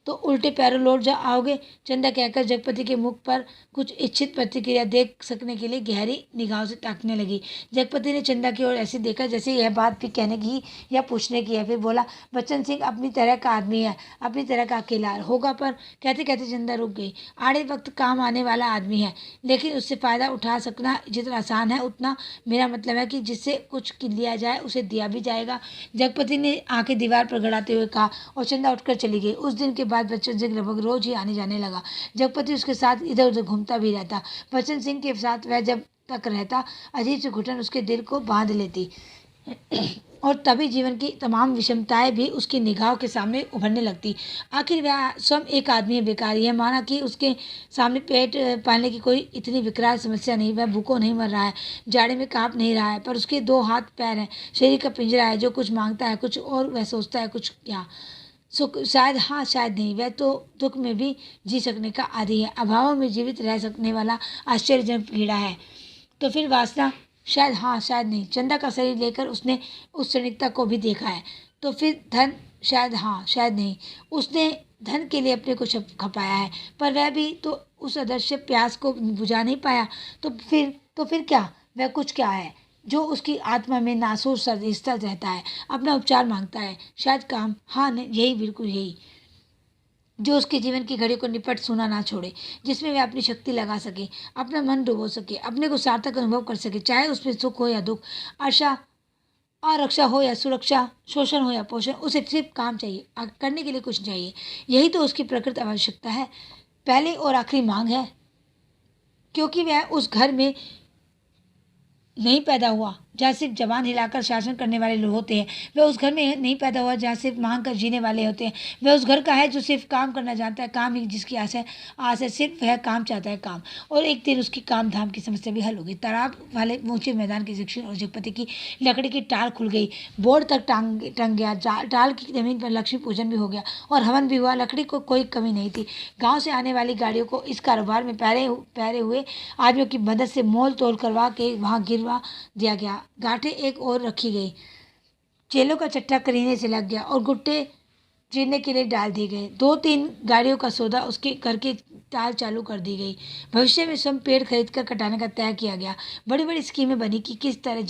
तो उल्टे पैरों लौट जा आओगे, चंदा कहकर जगपति के मुख पर कुछ इच्छित प्रतिक्रिया देख सकने के लिए गहरी निगाहों से ताकने लगी। जगपति ने चंदा की ओर ऐसे देखा जैसे यह बात भी कहने की या पूछने की है। फिर बोला, बच्चन सिंह अपनी तरह का आदमी है, अपनी तरह का अकेला होगा, पर कहते कहते चंदा रुक गई। आड़े वक्त काम आने वाला आदमी है, लेकिन उससे फ़ायदा उठा सकना जितना आसान है उतना मेरा मतलब है कि जिससे कुछ लिया जाए उसे दिया भी जाएगा। जगपति ने आंखें दीवार पर गड़ाते हुए कहा और चंदा उठकर चली गई। उस दिन के बाद बच्चन सिंह लगभग रोज ही आने जाने लगा। जगपति उसके साथ इधर उधर घूमता भी रहता। बच्चन सिंह के साथ वह जब तक रहता अजीब सी घुटन उसके दिल को बांध लेती और तभी जीवन की तमाम विषमताएं भी उसकी निगाहों के सामने उभरने लगती। आखिर वह स्वयं एक आदमी बेकारी है, माना कि उसके सामने पेट पालने की कोई इतनी विकराल समस्या नहीं। वह भूखों नहीं मर रहा है, जाड़े में कांप नहीं रहा है, पर उसके 2 हाथ पैर हैं, शरीर का पिंजरा है। जो कुछ मांगता है कुछ और वह सोचता है कुछ क्या। सुख शायद, हाँ शायद नहीं, वह तो दुख में भी जी सकने का आदी है, अभावों में जीवित रह सकने वाला आश्चर्यजनक कीड़ा है। तो फिर वासना, शायद, हाँ शायद नहीं, चंदा का शरीर लेकर उसने उस क्षणिकता को भी देखा है। तो फिर धन, शायद, हाँ शायद नहीं, उसने धन के लिए अपने को खपाया है, पर वह भी तो उस अदृश्य प्यास को बुझा नहीं पाया। तो फिर क्या, वह कुछ क्या है जो उसकी आत्मा में नासूर सदिस्ता रहता है, अपना उपचार मांगता है? शायद काम, हाँ नहीं, यही, बिल्कुल यही, जो उसके जीवन की घड़ी को निपट सुना ना छोड़े, जिसमें वह अपनी शक्ति लगा सके, अपना मन डुबो सके, अपने को सार्थक अनुभव कर सके, चाहे उसमें सुख हो या दुख, आशा और रक्षा हो या सुरक्षा, शोषण हो या पोषण, उसे सिर्फ काम चाहिए, करने के लिए कुछ चाहिए। यही तो उसकी प्रकृत आवश्यकता है, पहली और आखिरी मांग है, क्योंकि वह उस घर में नहीं पैदा हुआ जहाँ सिर्फ जबान हिलाकर शासन करने वाले लोग होते हैं। वह उस घर में नहीं पैदा हुआ जहाँ सिर्फ मांग कर जीने वाले होते हैं। वह उस घर का है जो सिर्फ काम करना जानता है, काम ही जिसकी आस है, सिर्फ वह काम चाहता है, काम। और एक दिन उसकी काम धाम की समस्या भी हल होगी। तालाब वाले ऊंचे मैदान की शिक्षण और जगपति की लकड़ी की टाल खुल गई, बोर्ड तक टंग गया, टाल की जमीन पर लक्ष्मी पूजन भी हो गया और हवन भी हुआ। लकड़ी को कोई कमी नहीं थी। गाँव से आने वाली गाड़ियों को इस कारोबार में पैरे हुए आदमियों की मदद से मोल तोल करवा के वहाँ गिरवा दिया गया। गांठें एक और रखी गई, चेलों का चट्टा करीने से लग गया और गुट्टे चीरने के लिए डाल दिए गए। 2-3 गाड़ियों का सौदा उसके घर की टाल चालू कर दी गई। भविष्य में स्वयं पेड़ खरीद कर कटाने का तय किया गया। बड़ी बड़ी स्कीमें बनी कि किस तरह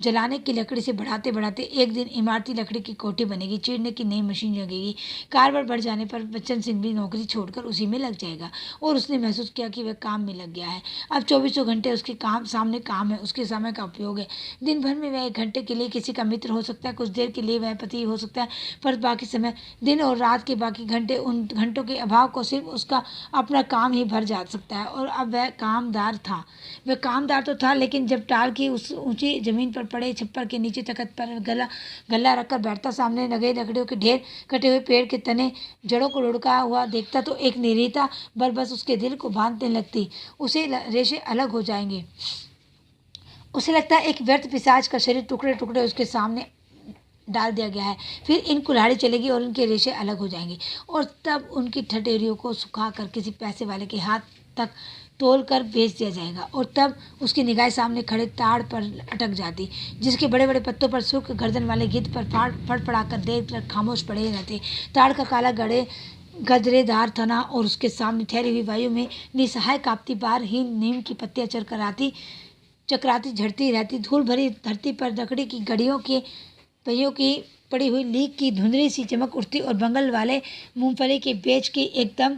जलाने की लकड़ी से बढ़ाते बढ़ाते एक दिन इमारती लकड़ी की कोठी बनेगी, चीरने की नई मशीन लगेगी। कारबर बढ़ जाने पर बच्चन सिंह भी नौकरी छोड़कर उसी में लग जाएगा और उसने महसूस किया कि वह काम में लग गया है। अब 24 घंटे उसके सामने काम है, उसके समय का उपयोग है। दिन भर में वह 1 घंटे के लिए किसी का मित्र हो सकता है, कुछ देर के लिए वह पति हो सकता है, पर बाकी समय, दिन और रात के बाकी घंटे, उन घंटों के अभाव को सिर्फ उसका अपना काम ही भर जा सकता है। और अब वह कामदार तो था, लेकिन जब टाल की उस ऊंची जमीन पर पड़े छप्पर के नीचे तख्त पर गला रखकर बैठता, सामने लगे लकड़ियों के ढेर, कटे हुए पेड़ के तने, जड़ों को लुढ़का हुआ देखता, तो एक निरीता बस उसके दिल को बांधने लगती। उसे रेशे अलग हो जाएंगे। उसे लगता है एक व्यर्थ पिशाच का शरीर टुकड़े टुकड़े उसके सामने डाल दिया गया है। फिर इन कुल्हाड़ी चलेगी और उनके रेशे अलग हो जाएंगे और तब उनकी ठठेरियों को सुखाकर किसी पैसे वाले के हाथ तक तोल कर बेच दिया जाएगा। और तब उसकी निगाह सामने खड़े ताड़ पर अटक जाती, जिसके बड़े बड़े पत्तों पर सुर्ख गर्दन वाले गिद्ध पर फड़फड़ा कर देर तक खामोश पड़े रहते। ताड़ का काला गदरेदार तना और उसके सामने ठहरी हुई वायु में निसहाय कांपती बार ही नीम की पत्तियां चकराती झड़ती रहती। धूल भरी धरती पर लकड़ी की गड़ियों के पहियों की पड़ी हुई लीक की धुंधली सी चमक उठती और बंगल वाले मूंगफली के बेच की एकदम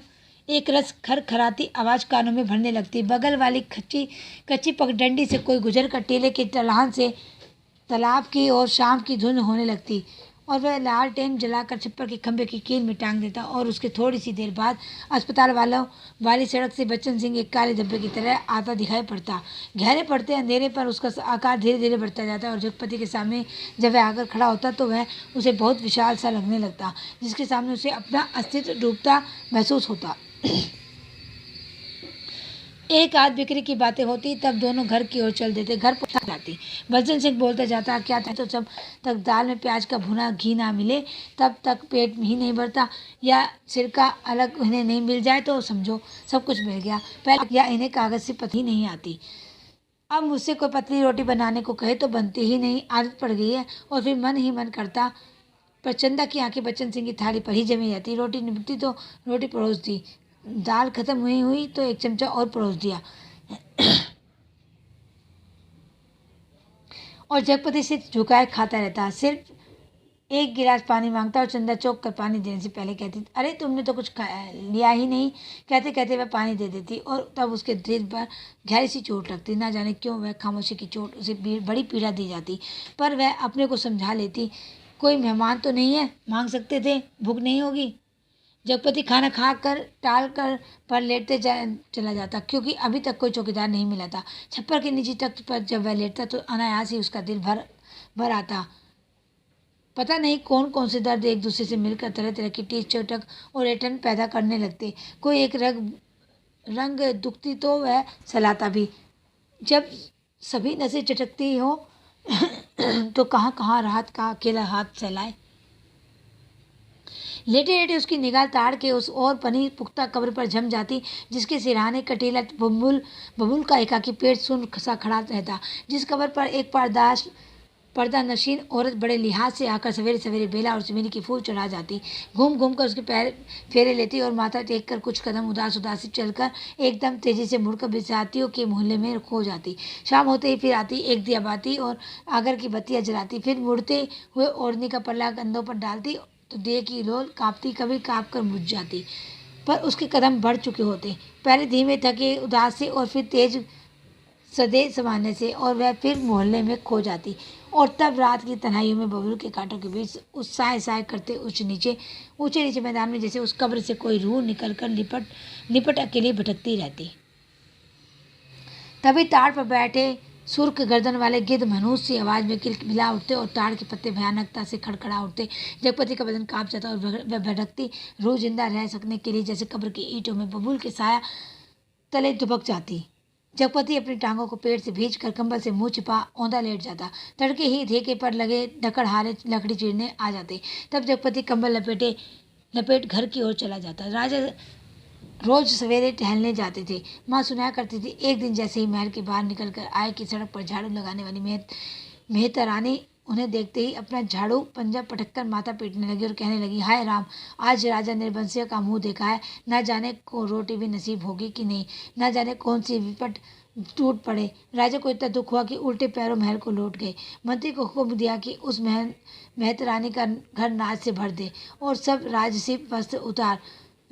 एक रस खरखराती आवाज़ कानों में भरने लगती। बगल वाली कच्ची पगडंडी से कोई गुजर कर टीले के ढलान से तालाब की और शाम की धुंध होने लगती और वह लालटेन जलाकर छप्पर के खंभे की कील में टांग देता और उसके थोड़ी सी देर बाद अस्पताल वालों वाली सड़क से बच्चन सिंह एक काले धब्बे की तरह आता दिखाई पड़ता। गहरे पड़ते अंधेरे पर उसका आकार धीरे धीरे बढ़ता जाता और जगपति के सामने जब वह आकर खड़ा होता तो वह उसे बहुत विशाल सा लगने लगता, जिसके सामने उसे अपना अस्तित्व डूबता महसूस होता। एक आध बिक्री की बातें होती तब दोनों घर की ओर चल देते। घर पहुंच जाती, बच्चन सिंह बोलता जाता, क्या था तो जब तक दाल में प्याज का भुना घी ना मिले तब तक पेट ही नहीं भरता, या सिरका अलग इन्हें नहीं मिल जाए तो समझो सब कुछ मिल गया। पहले या इन्हें कागज से पत्ती नहीं आती, अब मुझसे कोई पतली रोटी बनाने को कहे तो बनती ही नहीं, आदत पड़ गई है और फिर मन ही मन करता। पर चंदा की आंखें बच्चन सिंह की थाली पर ही जमी रहती। रोटी निपटी तो रोटी परोस दी, दाल खत्म हुई तो एक चमचा और परोस दिया और जगपति से झुकाए खाता रहता। सिर्फ एक गिलास पानी मांगता और चंदा चौंक कर पानी देने से पहले कहती, अरे तुमने तो कुछ लिया ही नहीं। कहते कहते वह पानी दे देती और तब उसके दिल पर गहरी सी चोट लगती। ना जाने क्यों वह खामोशी की चोट उसे बड़ी पीड़ा दी जाती, पर वह अपने को समझा लेती, कोई मेहमान तो नहीं है, मांग सकते थे, भूख नहीं होगी। जगपति खाना खा कर टाल कर पर लेटते चला जाता, क्योंकि अभी तक कोई चौकीदार नहीं मिला था। छप्पर के नीचे तख्त पर जब वह लेटता तो अनायास ही उसका दिल भर आता। पता नहीं कौन कौन से दर्द एक दूसरे से मिलकर तरह तरह की टीस चटक और ऐंठन पैदा करने लगते। कोई एक रंग दुखती तो वह सहलाता भी। जब सभी नसें चटकती हो तो कहाँ कहाँ राहत का अकेला हाथ सहलाए। लेटे लेटे उसकी निगाह ताड़ के उस और पनी पुख्ता कब्र पर जम जाती, जिसके सिरहाने कटीला बबूल का एकाकी पेट सुन सा खड़ा रहता, जिस कब्र पर एक पारदाश पर्दा नशीन औरत बड़े लिहाज से आकर सवेरे सवेरे बेला और चमेली की फूल चढ़ा जाती, घूम घूम कर उसके पैर फेरे लेती और माथा टेक कर कुछ कदम उदास उदासी चलकर एकदम तेजी से मुड़कर बिसातियों के मोहल्ले में खो जाती। शाम होते ही फिर आती, एक दिया बाती और आगर की बत्तियां जलाती, फिर मुड़ते हुए ओढ़नी का पल्ला कंधों पर डालती तो देह की लोल कांपती, कभी कांप कर बुझ जाती। पर उसके कदम बढ़ चुके होते, पहले धीमे थके उदास से और फिर तेज सदे समाने से, और वह फिर मोहल्ले में खो जाती। और तब रात की तन्हाइयों में बबूल के कांटों के बीच उस साय साय करते ऊंचे नीचे मैदान में जैसे उस कब्र से कोई रूह निकल कर लिपट अकेली भटकती रहती। तभी ताड़ पर बैठे सुर्ख गर्दन वाले गिद्ध मनहूस सी आवाज में किलकिला उठते और ताड़ के पत्ते भयानकता से खड़खड़ा उठते। जगपति का बदन कांप जाता और वह भटकती रूह जिंदा रह सकने के लिए जैसे कब्र की ईंटों में बबूल के साया तले दुबक जाती। जगपति अपनी टांगों को पेड़ से भींच कर कंबल से मुंह छिपा औंधा लेट जाता। तड़के ही धेके पर लगे डकड़हारे लकड़ी चीरने आ जाते। तब जगपति कंबल लपेट घर की ओर चला जाता। राजा रोज सवेरे टहलने जाते थे। माँ सुनाया करती थी, एक दिन जैसे ही महल के बाहर निकल कर आए कि सड़क पर झाड़ू लगाने वाली मेहतरानी उन्हें देखते ही अपना झाड़ू पंजा पटक कर माथा पीटने लगी और कहने लगी, हाय राम, आज राजा निर्बंसिया का मुंह देखा है, ना जाने को रोटी भी नसीब होगी कि नहीं, ना जाने कौन सी विपट टूट पड़े। राजा को इतना दुख हुआ कि उल्टे पैरों महल को लौट गए। मंत्री को हुक्म दिया कि उस मेहतरानी का घर नाच से भर दे और सब राजसी वस्त्र उतार।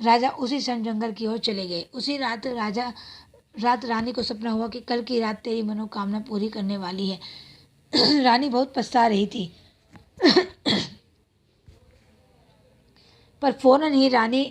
राजा उसी क्षण जंगल की ओर चले गए। उसी रात रानी को सपना हुआ कि कल की रात तेरी मनोकामना पूरी करने वाली है। रानी बहुत पछता रही थी, पर फौरन ही रानी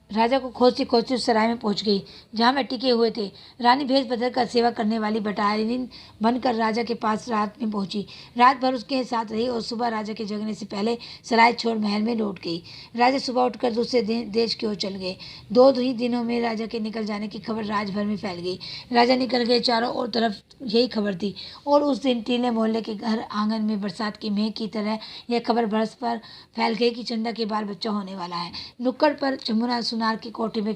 राजा को खोजती खोजती उस सराय में पहुंच गई जहां वह टिके हुए थे। रानी भेष बदल कर सेवा करने वाली बटालियन बनकर राजा के पास रात में पहुंची। रात भर उसके साथ रही और सुबह राजा के जगने से पहले सराय छोड़ महल में लौट गई। राजा सुबह उठकर दूसरे देश की ओर चल गए। 2 ही दिनों में राजा के निकल जाने की खबर राजभर में फैल गई। राजा निकल गए, चारों ओर तरफ यही खबर थी। और उस दिन टीले मोहल्ले के घर आंगन में बरसात की मेघ की तरह यह खबर बरस पर फैल गई कि चंदा के बाल बच्चा होने वाला है। नुक्कड़ पर जमुना सुनार की कोठी में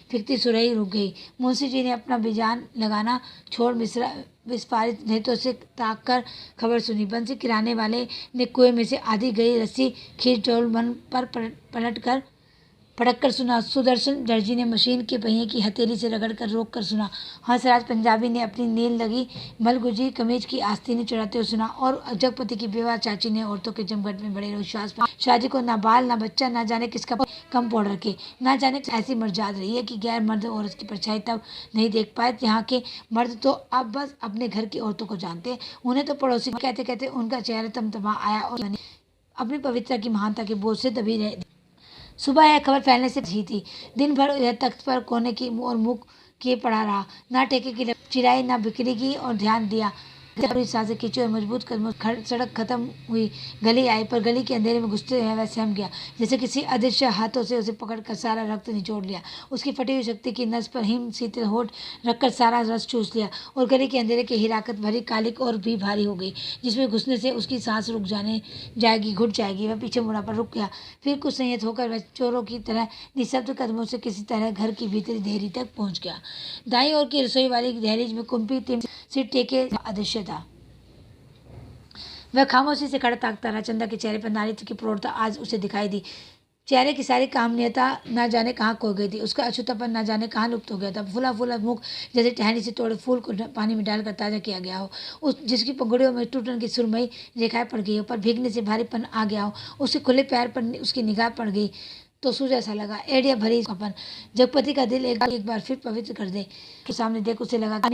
फिकती सुरही रुक गई। मुंशी जी ने अपना बिजान लगाना छोड़ विस्फारित नेत्रों से ताक कर खबर सुनी। बंसी किराने वाले ने कुएं में से आधी गई रस्सी खींच डोल मन पर पटक कर सुना। सुदर्शन दर्जी ने मशीन के पहिए की हथेली से रगड़ कर रोक कर सुना। हंसराज पंजाबी ने अपनी नील लगी मलगुजी कमीज की आस्तीनें चढ़ाते हुए सुना। और जगपति की बेवा चाची ने औरतों के जमघट में बड़े विश्वास शादी को ना बाल ना बच्चा, ना जाने किसका कम पाउडर के, ना जाने ऐसी मर्जाद रही है कि गैर मर्द औरत की परछाई तब नहीं देख पाए। यहाँ के मर्द तो अब बस अपने घर की औरतों को जानते हैं। उन्हें तो पड़ोसी कहते कहते उनका चेहरा तमतमा आया और अपनी पवित्रता की महानता के बोझ से दबी रह। सुबह यह खबर फैलने से ही थी। दिन भर यह तख्त पर कोने की और मुख किए पड़ा रहा, ना टेके की चिराई ना बिक्री की और ध्यान दिया। सांसें खींची और मजबूत कदमों सड़क खत्म हुई, गली आई, पर गली के अंधेरे में घुसते हुए वह सहम गया, जैसे किसी अदृश्य हाथों से उसे पकड़कर सारा रक्त निचोड़ लिया। उसकी फटी हुई शक्ति की नस पर हिम शीतल होठ रखकर सारा रस चूस लिया और गली के अंधेरे की हिराकत भरी कालिक और भी भारी हो गई, जिसमें घुसने से उसकी सांस रुक जाएगी, घुट जाएगी। वह पीछे मुड़ा पर रुक गया। फिर कुछ संयत होकर वह चोरों की तरह निःशब्द कदमों से किसी तरह घर की भीतरी देहरी तक पहुंच गया। दाईं ओर की रसोई वाली दहलीज में कुंपी तिम सिर टेके अदृश्य था। वह खामोशी से खड़ा ताकता रहा। चंदा के चेहरे पर नारित्व की प्रौढ़ता आज उसे दिखाई दी। चेहरे की सारी कामनीयता न जाने कहाँ खो गई थी। उसका अछूतापन न जाने कहाँ लुप्त हो गया था। फूला फूला मुख जैसे टहनी से तोड़े फूल को पानी में डालकर ताज़ा किया गया हो, उस जिसकी पंगुड़ियों में टूटन की सुरमई रेखाएं पड़ गई हो, पर भीगने से भारीपन आ गया हो। उसके खुले पैर पर उसकी निगाह पड़ गई तो सूझा सा लगा, एड़िया भरी अपन जगपति का दिल एक बार फिर पवित्र कर दे। के सामने देख उसे लगा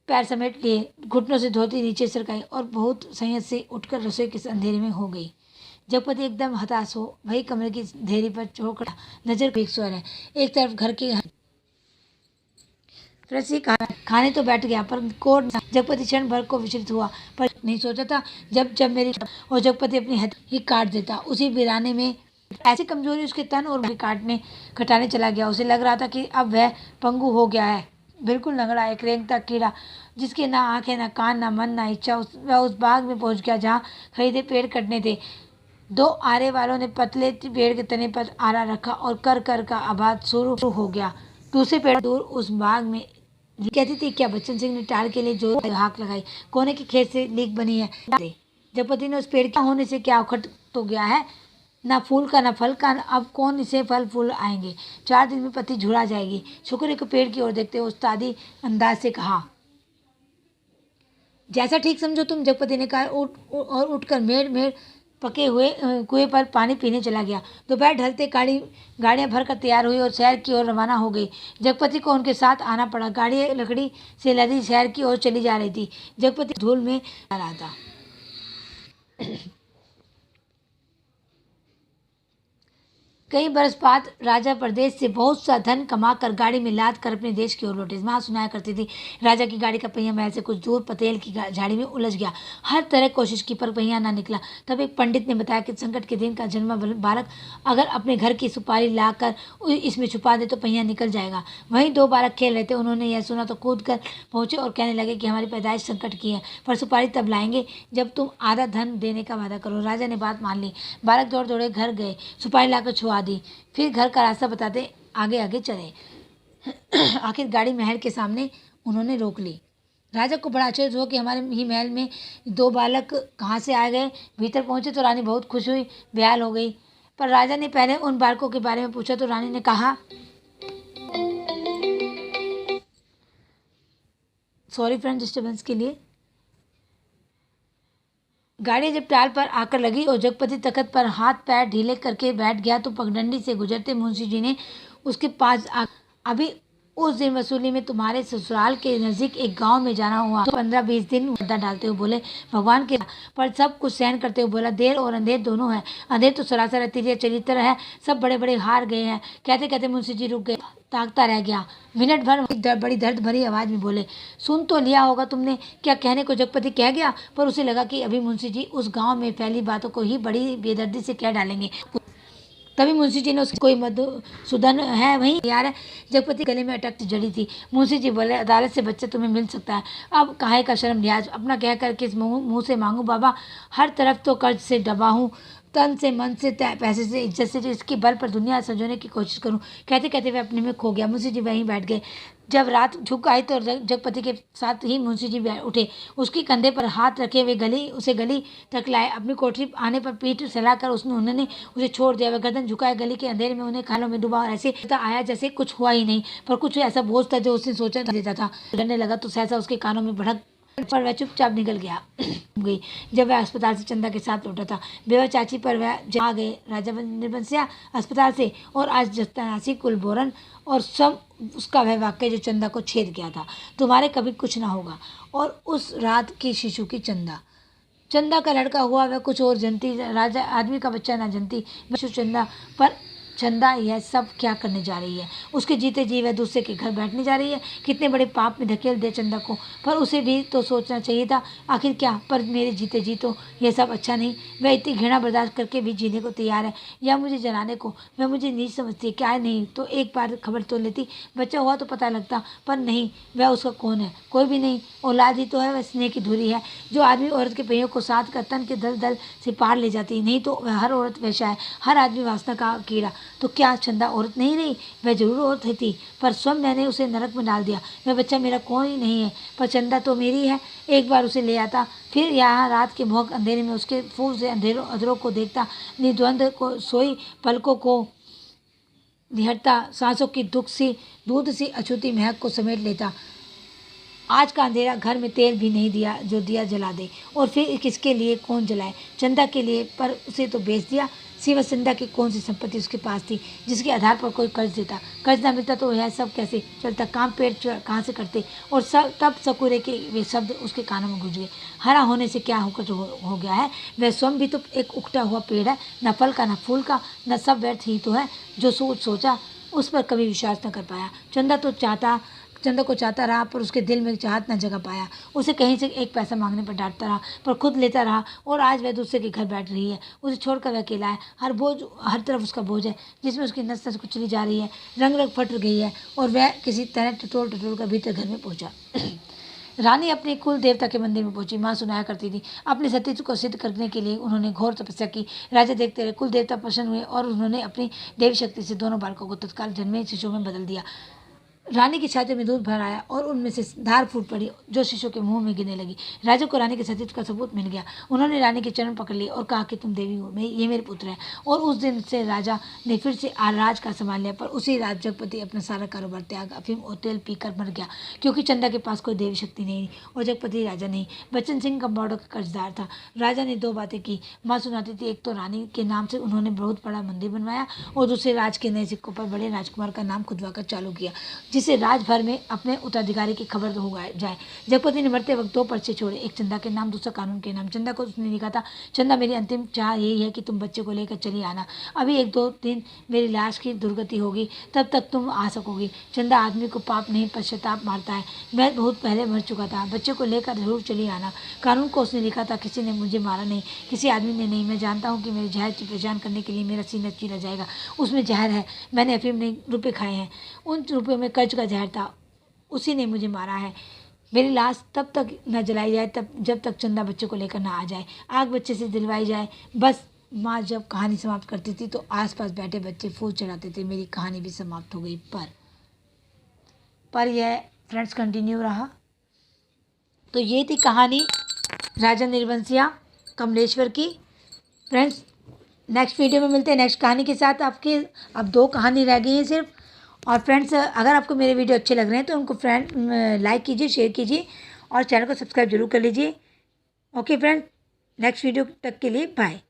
पैर समेट लिए, घुटनों से धोती नीचे सरकाई और बहुत संयत से उठकर रसोई के अंधेरे में हो गई। जगपति एकदम हताश हो वही कमरे की धेरी पर चौकड़ा, नजर एक स्वर है। एक तरफ घर के रसी खाने तो बैठ गया, पर कोट जगपति क्षण भर को विचलित हुआ, पर नहीं सोचा था जब मेरी और जगपति अपनी हद ही काट देता। उसी वीराने में ऐसी कमजोरी उसके तन और कटाने चला गया। उसे लग रहा था कि अब वह पंगु हो गया है, बिल्कुल लंगड़ा, एक रेंगता कीड़ा, जिसके ना आंखें ना कान ना मन ना इच्छा। वह उस बाग में पहुंच गया जहाँ खरीदे पेड़ कटने थे। दो आरे वालों ने पतले पेड़ के तने पर आरा रखा और कर कर का आवाज शुरू हो गया। दूसरे पेड़ दूर उस बाग में कहती थी क्या बच्चन सिंह ने टाल के लिए जोर हाक लगाई। कोने के खेत से लीक बनी है। जगपति ने उस पेड़ के होने से क्या उखड़ तो गया है, ना फूल का ना फल का, अब कौन इसे फल फूल आएंगे। 4 दिन में पत्ती झुरा जाएगी। छोकरे को पेड़ की ओर देखते हुए उस्तादी अंदाज से कहा, जैसा ठीक समझो तुम। जगपति ने कहा और उठकर मेड़ पके हुए कुएं पर पानी पीने चला गया। दोपहर ढलते गाड़ियां भरकर तैयार हुई और शहर की ओर रवाना हो गई। जगपति को उनके साथ आना पड़ा। गाड़ी लकड़ी से लदी शहर की ओर चली जा रही थी। जगपति धूल में आ रहा था। कई बरस बाद राजा प्रदेश से बहुत सा धन कमाकर गाड़ी में लाद कर अपने देश की ओर लौटे। माँ सुनाया करती थी, राजा की गाड़ी का पहिया महल से कुछ दूर पतेल की झाड़ी में उलझ गया। हर तरह कोशिश की पर पहिया ना निकला। तब एक पंडित ने बताया कि संकट के दिन का जन्मा बालक अगर अपने घर की सुपारी लाकर इसमें छुपा दे तो पहिया निकल जाएगा। वहीं 2 बालक खेल रहे थे। उन्होंने यह सुना तो कूद कर पहुंचे और कहने लगे कि हमारी पैदाइश संकट की है, पर सुपारी तब लाएंगे जब तुम आधा धन देने का वादा करो। राजा ने बात मान ली। बालक दौड़े घर गए, सुपारी लाकर छुआ दी, फिर घर का रास्ता बताते आगे आगे चले। आखिर गाड़ी महल के सामने उन्होंने रोक ली। राजा को बड़ा आश्चर्य हुआ कि हमारे ही महल में 2 बालक कहाँ से आ गए। भीतर पहुंचे तो रानी बहुत खुश हुई, बेहाल हो गई। पर राजा ने पहले उन बालकों के बारे में पूछा तो रानी ने कहा, सॉरी फ्रेंड डिस्टर्बेंस के लिए। गाड़ी जब टाल पर आकर लगी और जगपति तख्त पर हाथ पैर ढीले करके बैठ गया तो पगडंडी से गुजरते मुंशी जी ने उसके पास अभी उस दिन वसूली में तुम्हारे ससुराल के नज़दीक एक गांव में जाना हुआ तो 15-20 दिन मुद्दा डालते हुए बोले, भगवान के पर सब कुछ सहन करते हुए बोला, देर और अंधेर दोनों है। अंधेर तो सरासर चरित्र है, सब बड़े बड़े हार गए हैं। कहते कहते मुंशी जी रुक गए, ताकता रह गया। मिनट भर बड़ी दर्द भरी आवाज़ में बोले, सुन तो लिया होगा तुमने क्या कहने को जगपति कह गया। पर उसे लगा कि अभी मुंशी जी उस गाँव में फैली बातों को ही बड़ी बेदर्दी से कह डालेंगे। तभी मुंशी जी ने उसकी कोई मधुसूदन है वहीं यार है। जगपति गले में अटक जड़ी थी। मुंशी जी बोले, अदालत से बच्चा तुम्हें मिल सकता है, अब काहे का शर्म लिहाज अपना कह कर किस मुंह से मांगू बाबा। हर तरफ तो कर्ज से दबा हूँ, तन से मन से पैसे से इज्जत से, इसके बल पर दुनिया सजोने की कोशिश करूं। कहते कहते वे अपने में खो गया। मुंशी जी वहीं बैठ गए। जब रात झुक आई तो जगपति के साथ ही मुंशी जी उठे, उसके कंधे पर हाथ रखे हुए उसे गली तक लाए। अपनी कोठरी आने पर पीठ सहलाकर उन्होंने उसे छोड़ दिया। वह गर्दन झुकाए गली के अंधेरे में उन्हें ख्यालों में डूबा और ऐसे आया जैसे कुछ हुआ ही नहीं, पर कुछ ऐसा बोझ था जो उसने सोचा देता था। डरने लगा तो सहसा उसके कानों में भड़क पर वह चुपचाप निकल गई। जब वह अस्पताल से चंदा के साथ लौटा था, बेवा चाची पर वह आ गए राजा निर्बंसिया अस्पताल से, और आज जस्तानासी कुलबोरन और सब उसका वह वाक्य जो चंदा को छेद गया था, तुम्हारे कभी कुछ ना होगा। और उस रात की शिशु की चंदा चंदा का लड़का हुआ वह कुछ और जनती, राजा आदमी का बच्चा ना जनती वह चंदा। पर चंदा यह सब क्या करने जा रही है? उसके जीते जी वह दूसरे के घर बैठने जा रही है। कितने बड़े पाप में धकेल दे चंदा को। पर उसे भी तो सोचना चाहिए था आखिर क्या। पर मेरे जीते जी तो यह सब अच्छा नहीं। वह इतनी घृणा बर्दाश्त करके भी जीने को तैयार है, या मुझे जलाने को। वह मुझे नीच समझती है क्या? नहीं तो एक बार खबर तो लेती, बच्चा हुआ तो पता लगता। पर नहीं, वह उसका कौन है? कोई भी नहीं। औलाद ही तो है, वह स्नेह की धुरी है जो आदमी औरत के पहियों को साथ कर तन के दल दल से पार ले जाती है। नहीं तो वह हर औरत वैसा है, हर आदमी वासना का कीड़ा। तो क्या चंदा औरत नहीं रही? वह जरूर औरत ही थी, पर स्वयं मैंने उसे नरक में डाल दिया। वह बच्चा मेरा कोई ही नहीं है, पर चंदा तो मेरी है। एक बार उसे ले आता, फिर यहाँ रात के भौक अंधेरे में उसके फूल से अंधेरों को देखता, निद्वंद को सोई पलकों को निहरता, सांसों की दुख सी दूध सी अछूती महक को समेट लेता। आज का अंधेरा घर में तेल भी नहीं दिया जो दिया जला दे। और फिर किसके लिए कौन जलाए? चंदा के लिए, पर उसे तो बेच दिया। सिवा चंदा की कौन सी संपत्ति उसके पास थी जिसके आधार पर कोई कर्ज देता? कर्ज ना मिलता तो यह सब कैसे चलता? काम पेट कहाँ से करते? और सब तब सकुरे के वे शब्द उसके कानों में गूंज गए। हरा होने से क्या होकर हो गया है? वह स्वयं भी तो एक उगता हुआ पेड़ है, न फल का न फूल का, न सब व्यर्थ ही तो है। जो सोचा उस पर कभी विश्वास न कर पाया। चंदा को चाहता रहा, पर उसके दिल में चाहत न जगा पाया। उसे कहीं से एक पैसा मांगने पर डांटता रहा, पर खुद लेता रहा। और आज वह दूसरे के घर बैठ रही है, उसे छोड़कर वह अकेला है। हर तरफ उसका बोझ है, जिसमें उसकी नस नस कुचली जा रही है, रंग रंग फट गई है। और वह किसी तरह टटोल टटोल कर भीतर घर में पहुंचा। रानी अपने कुल देवता के मंदिर में पहुंची। माँ सुनाया करती थी अपने सतीत्व को सिद्ध करने के लिए उन्होंने घोर तपस्या की। राजा देखते रहे, कुल देवता प्रसन्न हुए और उन्होंने अपनी देवी शक्ति से दोनों बालकों को तत्काल जन्मे शिशुओं में बदल दिया। रानी की छाती में दूध भर आया और उनमें से धार फूट पड़ी जो शिशु के मुंह में गिरने लगी। राजा को रानी के सतीत्व का सबूत मिल गया। उन्होंने रानी के चरण पकड़ लिए और कहा कि तुम देवी हो, ये मेरे पुत्र है। और उस दिन से राजा ने फिर से राज का संभाल लिया। पर उसी रात जगपति अपना सारा कारोबार त्याग अफीम और तेल पीकर मर गया, क्योंकि चंदा के पास कोई देवी शक्ति नहीं और जगपति राजा नहीं, बच्चन सिंह कंपाउंडर का कर्जदार था। राजा ने दो बातें की, माँ सुनाती थी। एक तो रानी के नाम से उन्होंने बहुत बड़ा मंदिर बनवाया और दूसरे राज के नए सिक्कों पर बड़े राजकुमार का नाम खुदवाकर चालू किया, जिससे राज भर में अपने उत्तराधिकारी की खबर हो जाए। जगपति ने मरते वक्त दो पर्चे छोड़े, एक चंदा के नाम, दूसरा कानून के नाम। चंदा को उसने लिखा था, चंदा मेरी अंतिम चाह यही है कि तुम बच्चे को लेकर चली आना। अभी एक दो दिन मेरी लाश की दुर्गति होगी, तब तक तुम आ सकोगी। चंदा आदमी को पाप नहीं पश्चाताप मारता है। मैं बहुत पहले मर चुका था, बच्चे को लेकर जरूर चली आना। कानून को उसने लिखा था, किसी ने मुझे मारा नहीं, किसी आदमी ने नहीं। मैं जानता हूँ कि मेरे जहर की पहचान करने के लिए मेरा सीना चीरा जाएगा। उसमें जहर है, मैंने अफीम नहीं रुपये खाए हैं, उन रुपयों में कर्ज का जहर था, उसी ने मुझे मारा है। मेरी लाश तब तक न जलाई जाए जब तक चंदा बच्चे को लेकर ना आ जाए, आग बच्चे से दिलवाई जाए। बस माँ जब कहानी समाप्त करती थी तो आसपास बैठे बच्चे फूल चढ़ाते थे। मेरी कहानी भी समाप्त हो गई। पर यह फ्रेंड्स कंटिन्यू रहा। तो ये थी कहानी राजा निर्वंशिया कमलेश्वर की। फ्रेंड्स नेक्स्ट वीडियो में मिलते हैं नेक्स्ट कहानी के साथ। आपके अब दो कहानी रह गई हैं सिर्फ। और फ्रेंड्स अगर आपको मेरे वीडियो अच्छे लग रहे हैं तो उनको लाइक कीजिए, शेयर कीजिए और चैनल को सब्सक्राइब जरूर कर लीजिए। ओके फ्रेंड्स, नेक्स्ट वीडियो तक के लिए बाय।